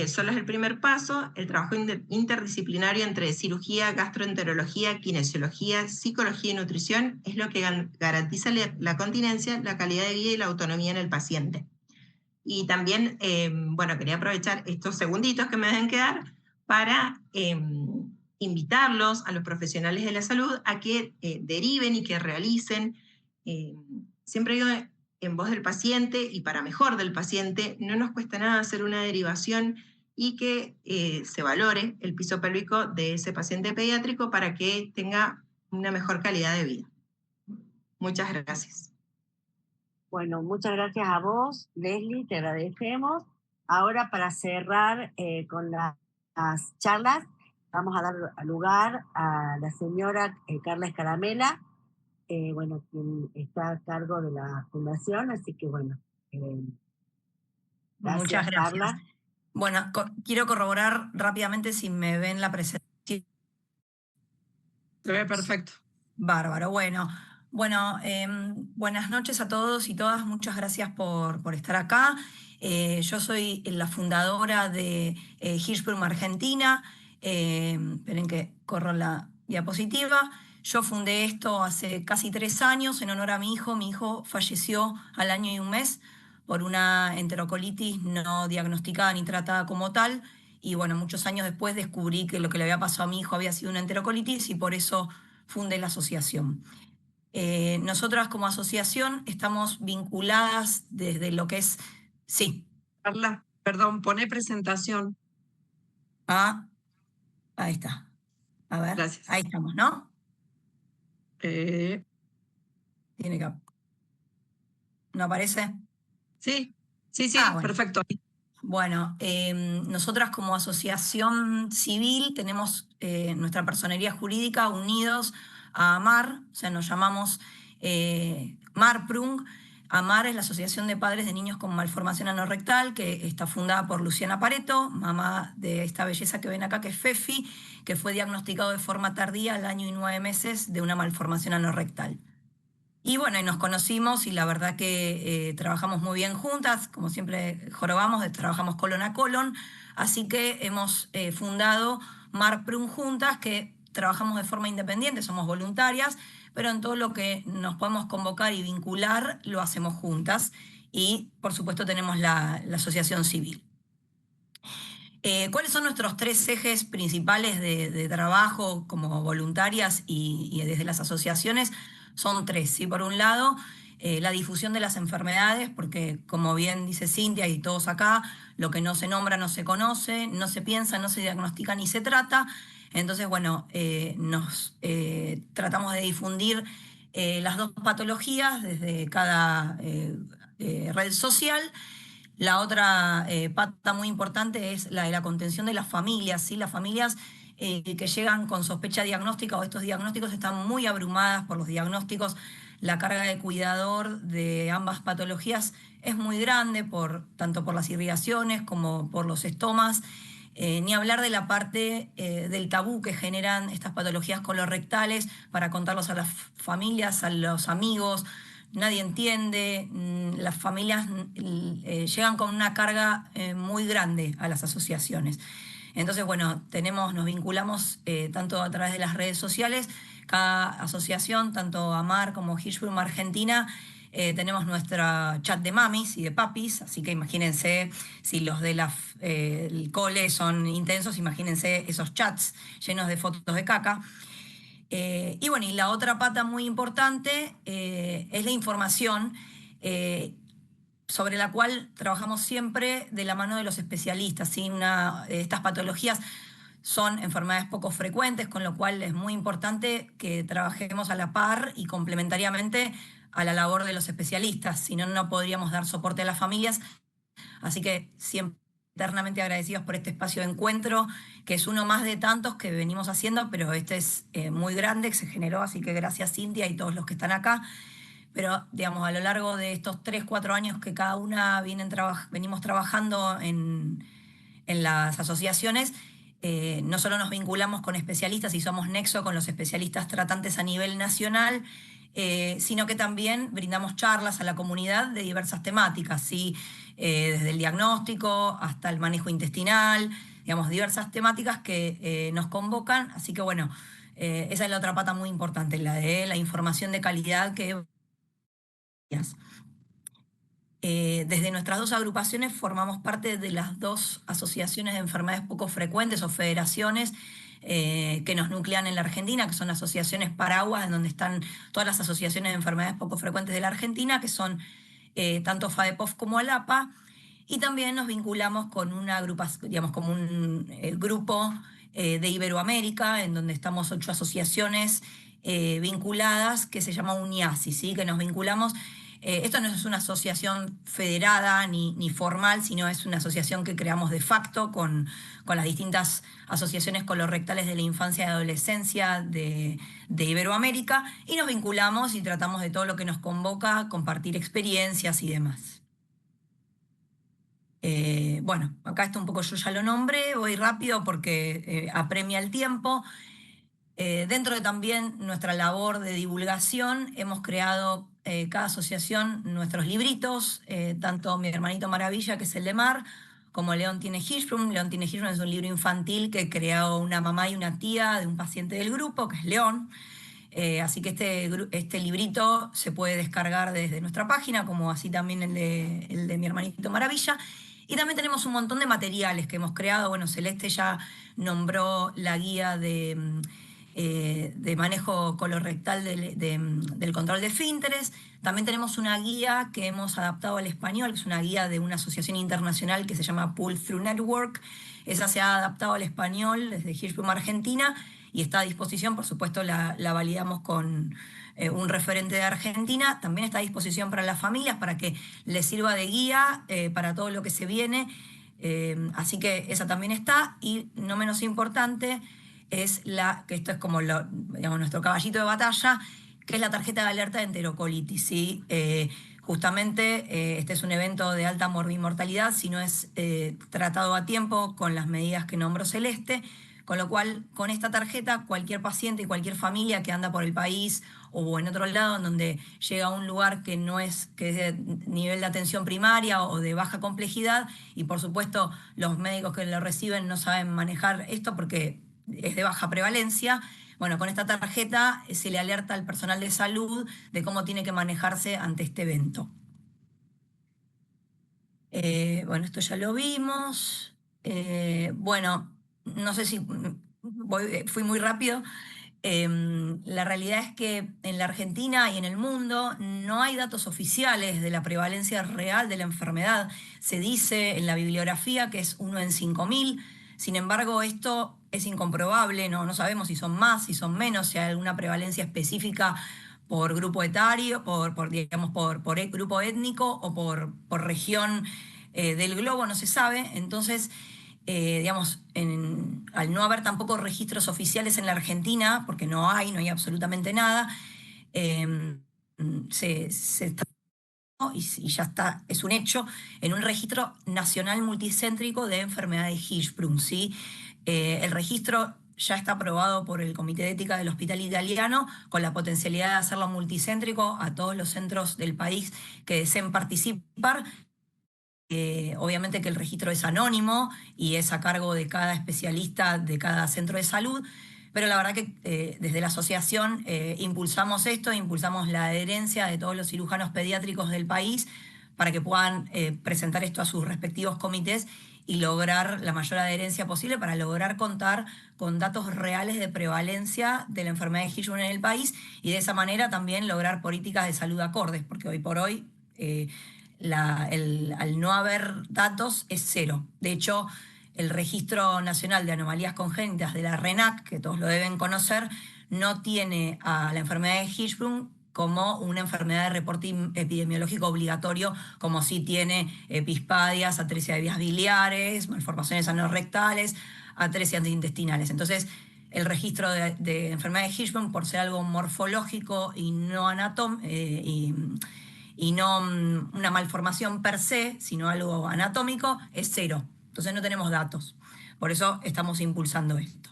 solo es el primer paso. El trabajo interdisciplinario entre cirugía, gastroenterología, kinesiología, psicología y nutrición es lo que garantiza la continencia, la calidad de vida y la autonomía en el paciente. Y también, bueno, quería aprovechar estos segunditos que me deben quedar para invitarlos a los profesionales de la salud a que deriven y que realicen. Siempre digo, en voz del paciente y para mejor del paciente, no nos cuesta nada hacer una derivación y que se valore el piso pélvico de ese paciente pediátrico para que tenga una mejor calidad de vida. Muchas gracias. Bueno, muchas gracias a vos, Leslie, te agradecemos. Ahora, para cerrar con las charlas, vamos a dar lugar a la señora Carla Escaramela, bueno, quien está a cargo de la fundación, así que bueno. Muchas gracias. Carla. Bueno, quiero corroborar rápidamente si me ven la presentación. Se ve perfecto. Bárbaro, bueno. Bueno, buenas noches a todos y todas, muchas gracias por estar acá. Yo soy la fundadora de Hirschsprung Argentina. Esperen que corro la diapositiva. Yo fundé esto hace casi 3 años en honor a mi hijo. Mi hijo falleció al año y un mes por una enterocolitis no diagnosticada ni tratada como tal. Y bueno, muchos años después descubrí que lo que le había pasado a mi hijo había sido una enterocolitis y por eso fundé la asociación. Nosotras como asociación estamos vinculadas desde lo que es... Sí. Carla, perdón, pone presentación. Ah, ahí está. A ver, gracias. Ahí estamos, ¿no? Tiene que... ¿No aparece? Sí, bueno. Perfecto. Bueno, nosotras como asociación civil tenemos nuestra personería jurídica unidos a AMAR, o sea, nos llamamos MARPRUNG. AMAR es la Asociación de Padres de Niños con Malformación Anorrectal, que está fundada por Luciana Pareto, mamá de esta belleza que ven acá, que es Fefi, que fue diagnosticado de forma tardía al año y 9 meses de una malformación anorrectal. Y bueno, y nos conocimos y la verdad que trabajamos muy bien juntas, como siempre jorobamos, trabajamos colon a colon, así que hemos fundado MARPRUNG juntas, que trabajamos de forma independiente, somos voluntarias, pero en todo lo que nos podemos convocar y vincular lo hacemos juntas y por supuesto tenemos la asociación civil. ¿Cuáles son nuestros 3 ejes principales de trabajo como voluntarias y desde las asociaciones? Son 3, ¿sí? Por un lado, la difusión de las enfermedades, porque como bien dice Cintia y todos acá, lo que no se nombra no se conoce, no se piensa, no se diagnostica ni se trata. Entonces, bueno, nos tratamos de difundir las 2 patologías desde cada red social. La otra pata muy importante es la de la contención de las familias, ¿sí? Las familias que llegan con sospecha diagnóstica o estos diagnósticos están muy abrumadas por los diagnósticos. La carga de cuidador de ambas patologías es muy grande, tanto por las irrigaciones como por los estomas. Ni hablar de la parte del tabú que generan estas patologías colorectales para contarlos a las familias, a los amigos. Nadie entiende, las familias llegan con una carga muy grande a las asociaciones. Entonces, bueno, nos vinculamos tanto a través de las redes sociales, cada asociación, tanto AMAR como Hirschsprung Argentina, tenemos nuestra chat de mamis y de papis, así que imagínense, si los de el cole son intensos, imagínense esos chats llenos de fotos de caca. Y bueno, y la otra pata muy importante es la información sobre la cual trabajamos siempre de la mano de los especialistas. ¿Sí? Estas patologías son enfermedades poco frecuentes, con lo cual es muy importante que trabajemos a la par y complementariamente a la labor de los especialistas, si no, no podríamos dar soporte a las familias. Así que siempre eternamente agradecidos por este espacio de encuentro, que es uno más de tantos que venimos haciendo, pero este es muy grande, que se generó, así que gracias Cintia y todos los que están acá. Pero, digamos, a lo largo de estos 3-4 años que cada una venimos trabajando en las asociaciones, no solo nos vinculamos con especialistas y somos nexo con los especialistas tratantes a nivel nacional, sino que también brindamos charlas a la comunidad de diversas temáticas, ¿sí? Desde el diagnóstico hasta el manejo intestinal, digamos, diversas temáticas que nos convocan. Así que bueno, esa es la otra pata muy importante, la de la información de calidad que... Desde nuestras dos agrupaciones formamos parte de las dos asociaciones de enfermedades poco frecuentes o federaciones que nos nuclean en la Argentina, que son asociaciones paraguas, en donde están todas las asociaciones de enfermedades poco frecuentes de la Argentina, que son tanto FADEPOF como ALAPA, y también nos vinculamos con una agrupación, digamos, como un grupo de Iberoamérica, en donde estamos 8 asociaciones vinculadas, que se llama UNIASI, ¿sí? Que nos vinculamos. Esto no es una asociación federada ni formal, sino es una asociación que creamos de facto con las distintas asociaciones colorectales de la infancia y adolescencia de Iberoamérica, y nos vinculamos y tratamos de todo lo que nos convoca, compartir experiencias y demás. Bueno, acá está un poco, yo ya lo nombré, voy rápido porque apremia el tiempo. Dentro de también nuestra labor de divulgación, hemos creado cada asociación nuestros libritos, tanto Mi Hermanito Maravilla, que es el de Mar, como León tiene Hirschsprung. León tiene Hirschsprung es un libro infantil que creó una mamá y una tía de un paciente del grupo, que es León. Así que este librito se puede descargar desde nuestra página, como así también el de Mi Hermanito Maravilla. Y también tenemos un montón de materiales que hemos creado. Bueno, Celeste ya nombró la guía de manejo colorectal del control de esfínteres. También tenemos una guía que hemos adaptado al español, que es una guía de una asociación internacional que se llama Pull Through Network. Esa se ha adaptado al español desde Hirschsprung Argentina y está a disposición, por supuesto la validamos con un referente de Argentina. También está a disposición para las familias, para que les sirva de guía para todo lo que se viene. Así que esa también está. Y no menos importante es que esto es como digamos, nuestro caballito de batalla, que es la tarjeta de alerta de enterocolitis, ¿sí? Justamente este es un evento de alta morbimortalidad si no es tratado a tiempo con las medidas que nombró Celeste, con lo cual con esta tarjeta cualquier paciente y cualquier familia que anda por el país o en otro lado en donde llega a un lugar que es de nivel de atención primaria o de baja complejidad, y por supuesto los médicos que lo reciben no saben manejar esto porque es de baja prevalencia. Bueno, con esta tarjeta se le alerta al personal de salud de cómo tiene que manejarse ante este evento. Bueno, esto ya lo vimos. Bueno, no sé si fui muy rápido. La realidad es que en la Argentina y en el mundo no hay datos oficiales de la prevalencia real de la enfermedad. Se dice en la bibliografía que es 1 en 5.000. Sin embargo, esto es incomprobable, no sabemos si son más, si son menos, si hay alguna prevalencia específica por grupo etario, digamos, por grupo étnico o por región del globo, no se sabe. Entonces, digamos, al no haber tampoco registros oficiales en la Argentina, porque no hay absolutamente nada, se está y ya está, es un hecho, en un registro nacional multicéntrico de enfermedades Hirschsprung, ¿sí? El registro ya está aprobado por el Comité de Ética del Hospital Italiano, con la potencialidad de hacerlo multicéntrico a todos los centros del país que deseen participar. Obviamente que el registro es anónimo y es a cargo de cada especialista de cada centro de salud, pero la verdad que desde la asociación impulsamos esto, impulsamos la adherencia de todos los cirujanos pediátricos del país para que puedan presentar esto a sus respectivos comités y lograr la mayor adherencia posible para lograr contar con datos reales de prevalencia de la enfermedad de Hirschsprung en el país, y de esa manera también lograr políticas de salud acordes, porque hoy por hoy al no haber datos es cero. De hecho, el Registro Nacional de Anomalías Congénitas de la RENAC, que todos lo deben conocer, no tiene a la enfermedad de Hirschsprung como una enfermedad de reporte epidemiológico obligatorio, como sí tiene epispadias, atresia de vías biliares, malformaciones anorrectales, atresias intestinales. Entonces, el registro de enfermedad de Hirschsprung, por ser algo morfológico y no y no una malformación per se, sino algo anatómico, es cero. Entonces no tenemos datos. Por eso estamos impulsando esto.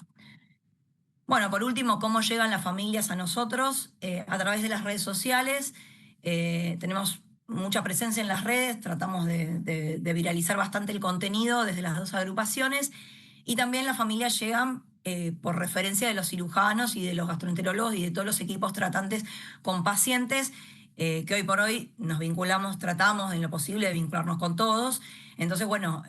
Bueno, Bueno, por último, ¿cómo llegan las familias a nosotros? A través de las redes sociales. Tenemos mucha presencia en las redes, tratamos de viralizar bastante el contenido desde las dos agrupaciones, y también las familias llegan por referencia de los cirujanos y de los gastroenterólogos y de todos los equipos tratantes con pacientes, que hoy por hoy nos vinculamos, tratamos en lo posible de vincularnos con todos. Entonces, bueno,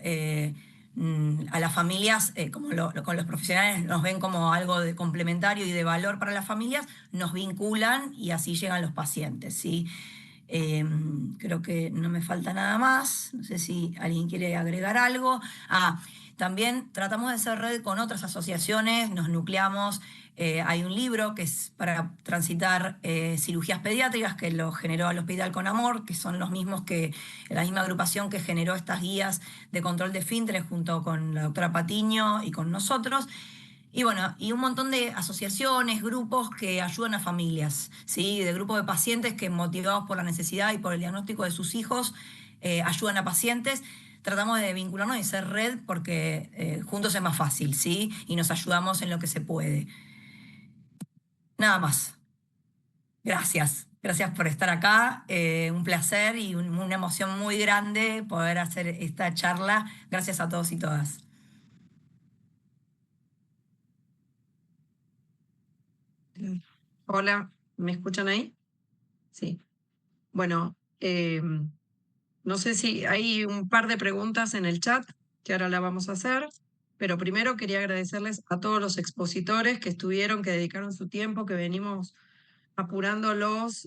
a las familias, con los profesionales nos ven como algo de complementario y de valor para las familias, nos vinculan y así llegan los pacientes, ¿sí? Creo que no me falta nada más. No sé si alguien quiere agregar algo. También tratamos de hacer red con otras asociaciones, nos nucleamos. Hay un libro que es para transitar cirugías pediátricas, que lo generó el Hospital Con Amor, que son los mismos la misma agrupación que generó estas guías de control de esfínteres junto con la doctora Patiño y con nosotros. Y bueno, y un montón de asociaciones, grupos que ayudan a familias, ¿sí? De grupos de pacientes que, motivados por la necesidad y por el diagnóstico de sus hijos, ayudan a pacientes. Tratamos de vincularnos y ser red porque juntos es más fácil, ¿sí? Y nos ayudamos en lo que se puede. Nada más. Gracias. Gracias por estar acá. Un placer y una emoción muy grande poder hacer esta charla. Gracias a todos y todas. Hola, ¿me escuchan ahí? Sí. Bueno, no sé si hay un par de preguntas en el chat que ahora la vamos a hacer, pero primero quería agradecerles a todos los expositores que estuvieron, que dedicaron su tiempo, que venimos apurándolos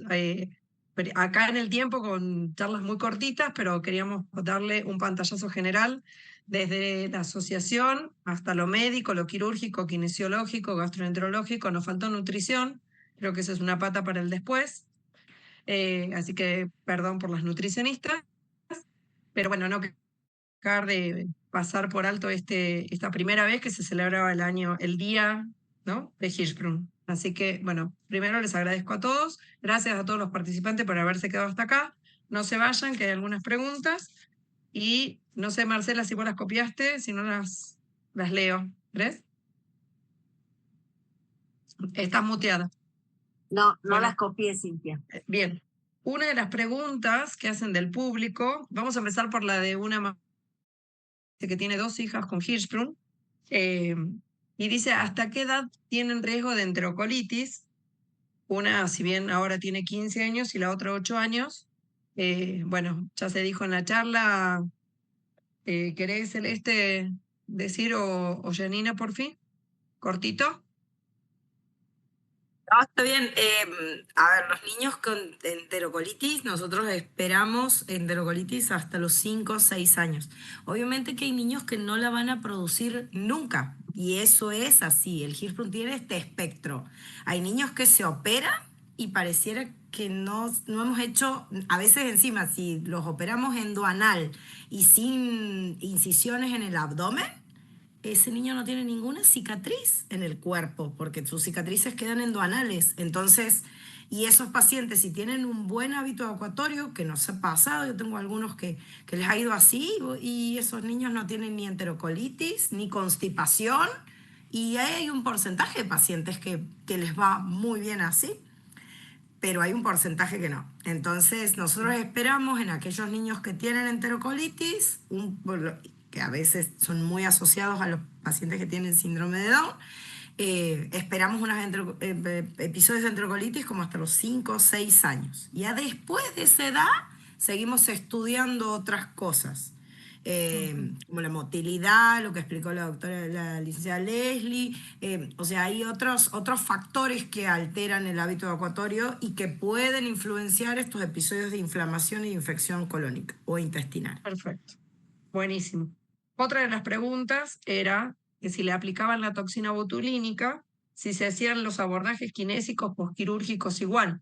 acá en el tiempo con charlas muy cortitas, pero queríamos darle un pantallazo general desde la asociación hasta lo médico, lo quirúrgico, kinesiológico, gastroenterológico. Nos faltó nutrición, creo que esa es una pata para el después. Así que perdón por las nutricionistas, pero bueno, no dejar de pasar por alto esta primera vez que se celebraba el día, ¿no?, de Hirschsprung. Así que, bueno, primero les agradezco a todos, gracias a todos los participantes por haberse quedado hasta acá. No se vayan, que hay algunas preguntas. Y no sé, Marcela, si vos las copiaste, si no las leo. ¿Ves? Estás muteada. No Bueno. las copié, Cintia. Bien. Una de las preguntas que hacen del público, vamos a empezar por la de una mamá que tiene 2 hijas con Hirschsprung, y dice, ¿hasta qué edad tienen riesgo de enterocolitis? Una, si bien ahora tiene 15 años y la otra 8 años. Bueno, ya se dijo en la charla. ¿Querés, Celeste, decir o Janina, por fin? ¿Cortito? No, está bien. A ver, los niños con enterocolitis, nosotros esperamos enterocolitis hasta los 5 o 6 años. Obviamente que hay niños que no la van a producir nunca, y eso es así. El Hirschsprung tiene este espectro. Hay niños que se operan y pareciera que no hemos hecho, a veces encima, si los operamos endoanal y sin incisiones en el abdomen, ese niño no tiene ninguna cicatriz en el cuerpo, porque sus cicatrices quedan endoanales. Entonces, y esos pacientes, si tienen un buen hábito evacuatorio, que nos ha pasado, yo tengo algunos que les ha ido así, y esos niños no tienen ni enterocolitis, ni constipación, y hay un porcentaje de pacientes que les va muy bien así, pero hay un porcentaje que no. Entonces, nosotros esperamos en aquellos niños que tienen enterocolitis, que a veces son muy asociados a los pacientes que tienen síndrome de Down, esperamos unos episodios de enterocolitis como hasta los 5 o 6 años. Ya después de esa edad seguimos estudiando otras cosas, como la motilidad, lo que explicó la licenciada Leslie. O sea, hay otros factores que alteran el hábito evacuatorio y que pueden influenciar estos episodios de inflamación e infección colónica o intestinal. Perfecto. Buenísimo. Otra de las preguntas era que si le aplicaban la toxina botulínica, si se hacían los abordajes kinésicos posquirúrgicos igual.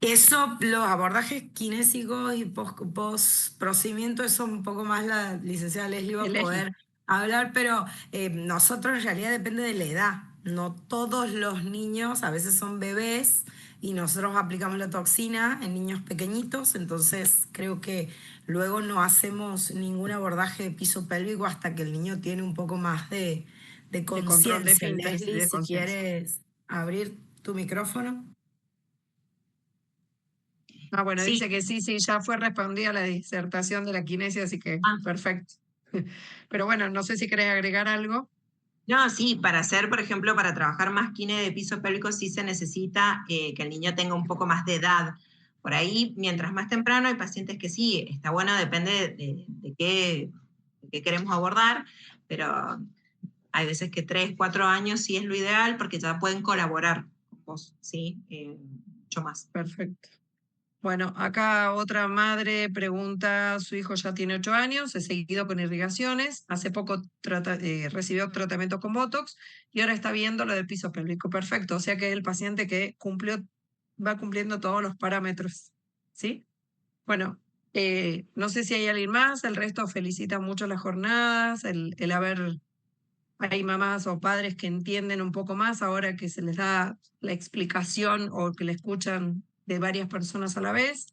Eso, los abordajes kinésicos y post-procedimiento, eso un poco más la licenciada Leslie va a poder hablar, pero nosotros en realidad depende de la edad. No todos los niños, a veces son bebés, y nosotros aplicamos la toxina en niños pequeñitos, entonces creo que luego no hacemos ningún abordaje de piso pélvico hasta que el niño tiene un poco más de de control de conciencia. esfínteres y Leslie, de si conciencia. quieres abrir tu micrófono. Ah, bueno, Sí. dice que sí, ya fue respondida la disertación de la kinesia, así que perfecto. Pero bueno, no sé si querés agregar algo. No, sí, para hacer, por ejemplo, para trabajar más kine de piso pélvico sí se necesita que el niño tenga un poco más de edad. Por ahí, mientras más temprano, hay pacientes que sí, está bueno, depende de qué queremos abordar, pero hay veces que 3, 4 años sí es lo ideal porque ya pueden colaborar con vos, ¿sí? Mucho más. Perfecto. Bueno, acá otra madre pregunta, su hijo ya tiene 8 años, es seguido con irrigaciones, hace poco recibió tratamiento con Botox y ahora está viendo lo del piso pélvico. Perfecto, o sea que es el paciente que va cumpliendo todos los parámetros, ¿sí? Bueno, no sé si hay alguien más, el resto felicita mucho las jornadas, el haber, hay mamás o padres que entienden un poco más ahora que se les da la explicación o que le escuchan de varias personas a la vez.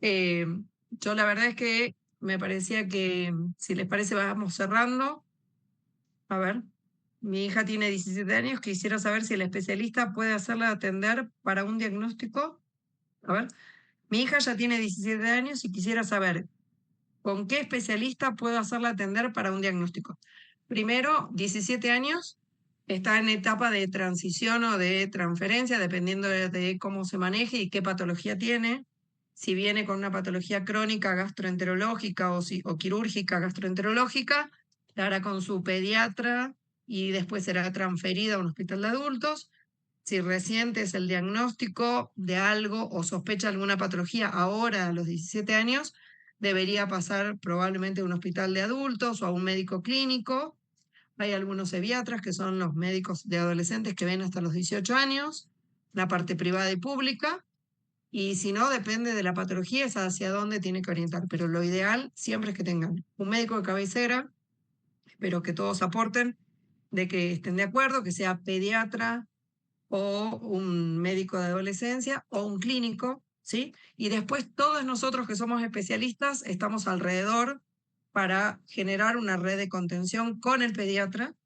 Yo la verdad es que me parecía que, si les parece, vamos cerrando. A ver, mi hija tiene 17 años, quisiera saber si el especialista puede hacerla atender para un diagnóstico. A ver, mi hija ya tiene 17 años y quisiera saber con qué especialista puedo hacerla atender para un diagnóstico. Primero, 17 años, está en etapa de transición o de transferencia, dependiendo de cómo se maneje y qué patología tiene. Si viene con una patología crónica gastroenterológica o quirúrgica gastroenterológica, la hará con su pediatra y después será transferida a un hospital de adultos. Si reciente es el diagnóstico de algo o sospecha alguna patología ahora a los 17 años, debería pasar probablemente a un hospital de adultos o a un médico clínico. Hay algunos pediatras que son los médicos de adolescentes que ven hasta los 18 años, la parte privada y pública. Y si no, depende de la patología, es hacia dónde tiene que orientar. Pero lo ideal siempre es que tengan un médico de cabecera, pero que todos aporten, de que estén de acuerdo, que sea pediatra o un médico de adolescencia o un clínico, ¿sí? Y después todos nosotros que somos especialistas estamos alrededor para generar una red de contención con el pediatra,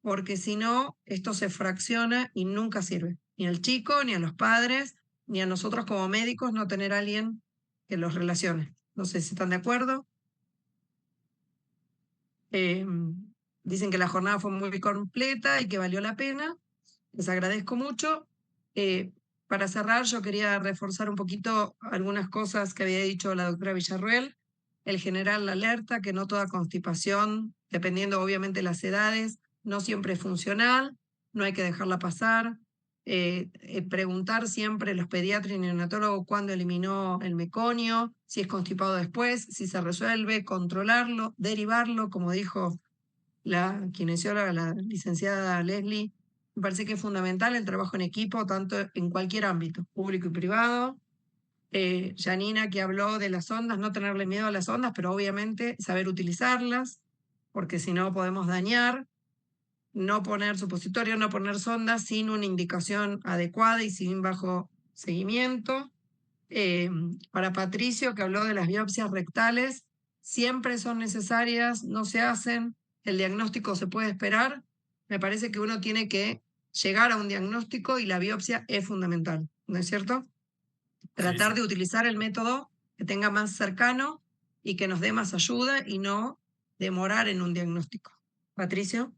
porque si no, esto se fracciona y nunca sirve. Ni al chico, ni a los padres, ni a nosotros como médicos no tener a alguien que los relacione. No sé si están de acuerdo. Dicen que la jornada fue muy completa y que valió la pena. Les agradezco mucho. Para cerrar, yo quería reforzar un poquito algunas cosas que había dicho la doctora Villarruel. El generar la alerta, que no toda constipación, dependiendo obviamente de las edades, no siempre es funcional, no hay que dejarla pasar. Preguntar siempre a los pediatras y neonatólogos cuándo eliminó el meconio, si es constipado después, si se resuelve, controlarlo, derivarlo, como dijo la kinesióloga, la licenciada Leslie. Me parece que es fundamental el trabajo en equipo, tanto en cualquier ámbito, público y privado. Janina, que habló de las ondas, no tenerle miedo a las ondas, pero obviamente saber utilizarlas, porque si no podemos dañar. No poner supositorio, no poner sondas sin una indicación adecuada y sin bajo seguimiento. Para Patricio, que habló de las biopsias rectales, siempre son necesarias, no se hacen, el diagnóstico se puede esperar. Me parece que uno tiene que llegar a un diagnóstico y la biopsia es fundamental, ¿no es cierto? Tratar de utilizar el método que tenga más cercano y que nos dé más ayuda y no demorar en un diagnóstico. Patricio.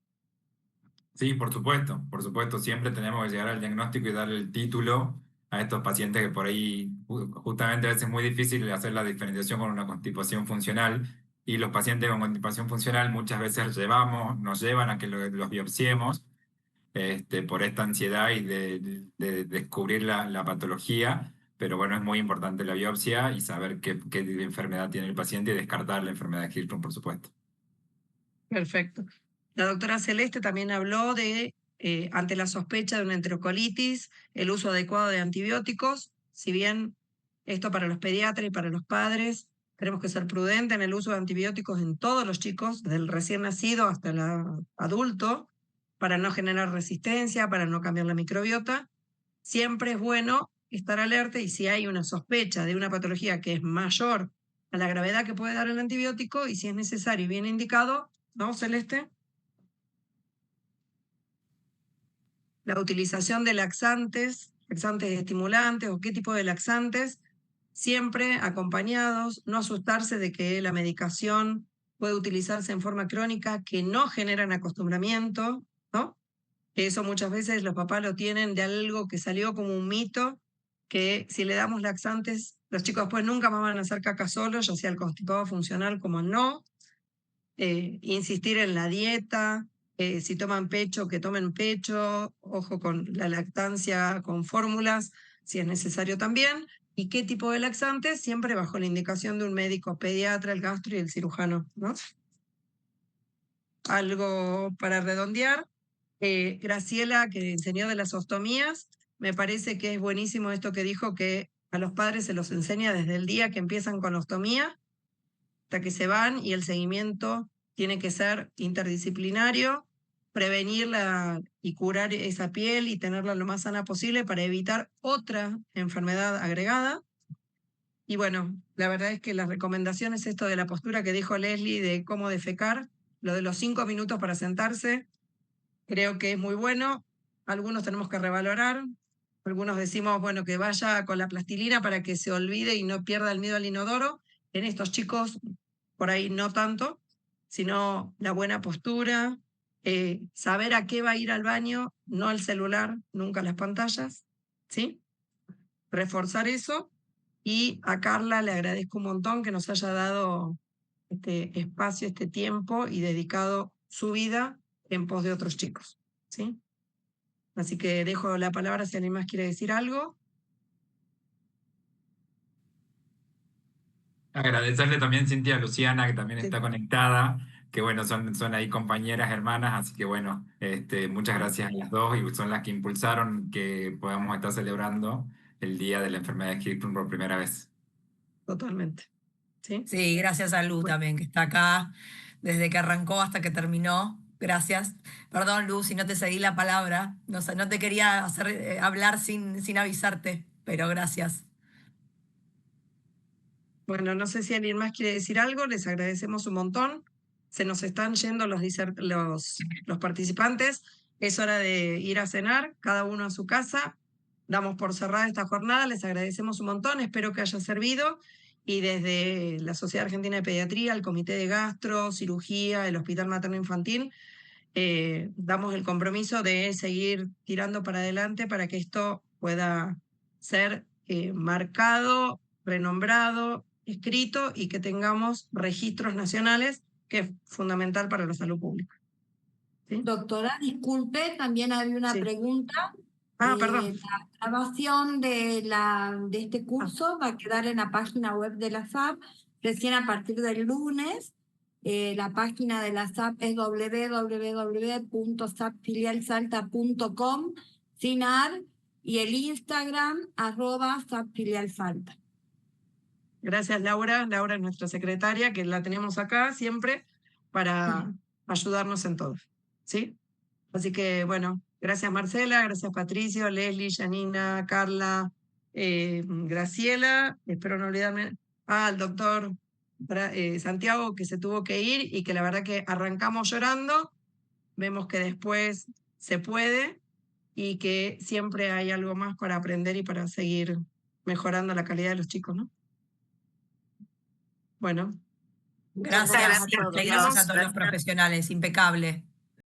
Sí, por supuesto, siempre tenemos que llegar al diagnóstico y darle el título a estos pacientes que por ahí justamente a veces es muy difícil hacer la diferenciación con una constipación funcional y los pacientes con constipación funcional muchas veces nos llevan a que los biopsiemos por esta ansiedad y de descubrir la patología, pero bueno, es muy importante la biopsia y saber qué enfermedad tiene el paciente y descartar la enfermedad de Hirschsprung, por supuesto. Perfecto. La doctora Celeste también habló de, ante la sospecha de una enterocolitis, el uso adecuado de antibióticos. Si bien esto para los pediatras y para los padres, tenemos que ser prudentes en el uso de antibióticos en todos los chicos, desde el recién nacido hasta el adulto, para no generar resistencia, para no cambiar la microbiota. Siempre es bueno estar alerta y si hay una sospecha de una patología que es mayor a la gravedad que puede dar el antibiótico y si es necesario y bien indicado, ¿no, Celeste? la utilización de laxantes estimulantes o qué tipo de laxantes, siempre acompañados, no asustarse de que la medicación puede utilizarse en forma crónica, que no generan acostumbramiento, ¿no? Que eso muchas veces los papás lo tienen de algo que salió como un mito, que si le damos laxantes, los chicos después nunca más van a hacer caca solos, ya sea el constipado funcional como no. Insistir en la dieta, si toman pecho, que tomen pecho, ojo con la lactancia con fórmulas, si es necesario también, y qué tipo de laxantes, siempre bajo la indicación de un médico pediatra, el gastro y el cirujano, ¿no? Algo para redondear, Graciela, que enseñó de las ostomías, me parece que es buenísimo esto que dijo, que a los padres se los enseña desde el día que empiezan con la ostomía hasta que se van, y el seguimiento tiene que ser interdisciplinario, prevenirla y curar esa piel y tenerla lo más sana posible para evitar otra enfermedad agregada. Y bueno, la verdad es que las recomendaciones, esto de la postura que dijo Leslie de cómo defecar, lo de los 5 minutos para sentarse, creo que es muy bueno. Algunos tenemos que revalorar, algunos decimos, bueno, que vaya con la plastilina para que se olvide y no pierda el miedo al inodoro. En estos chicos, por ahí no tanto, sino la buena postura, saber a qué va a ir al baño, no el celular, nunca las pantallas, ¿sí? Reforzar eso. Y a Carla le agradezco un montón que nos haya dado este espacio, este tiempo y dedicado su vida en pos de otros chicos, ¿sí? Así que dejo la palabra si alguien más quiere decir algo. Agradecerle también, Cintia, a Luciana, que también Sí. está conectada, que bueno, son ahí compañeras, hermanas, así que bueno, muchas gracias a las dos y son las que impulsaron que podamos estar celebrando el Día de la Enfermedad de Hirschsprung por primera vez. Totalmente. ¿Sí? Sí, gracias a Lu también, que está acá desde que arrancó hasta que terminó. Gracias. Perdón, Lu, si no te seguí la palabra. No, no te quería hacer hablar sin avisarte, pero gracias. Bueno, no sé si alguien más quiere decir algo, les agradecemos un montón. Se nos están yendo los participantes. Es hora de ir a cenar, cada uno a su casa. Damos por cerrada esta jornada, les agradecemos un montón, espero que haya servido. Y desde la Sociedad Argentina de Pediatría, el Comité de Gastro, Cirugía, el Hospital Materno Infantil, damos el compromiso de seguir tirando para adelante para que esto pueda ser marcado, renombrado, escrito y que tengamos registros nacionales, que es fundamental para la salud pública. ¿Sí? Doctora, disculpe, también había una pregunta. Perdón. La grabación de este curso va a quedar en la página web de la SAP recién a partir del lunes. La página de la SAP es www.sapfilialsalta.com sin AR y el Instagram @sapfilialsalta. Gracias, Laura. Laura es nuestra secretaria, que la tenemos acá siempre para ayudarnos en todo. ¿Sí? Así que, bueno, gracias Marcela, gracias Patricio, Leslie, Janina, Carla, Graciela. Espero no olvidarme. Al doctor Santiago, que se tuvo que ir y que la verdad que arrancamos llorando. Vemos que después se puede y que siempre hay algo más para aprender y para seguir mejorando la calidad de los chicos, ¿no? Bueno. Gracias a todos los profesionales, impecable.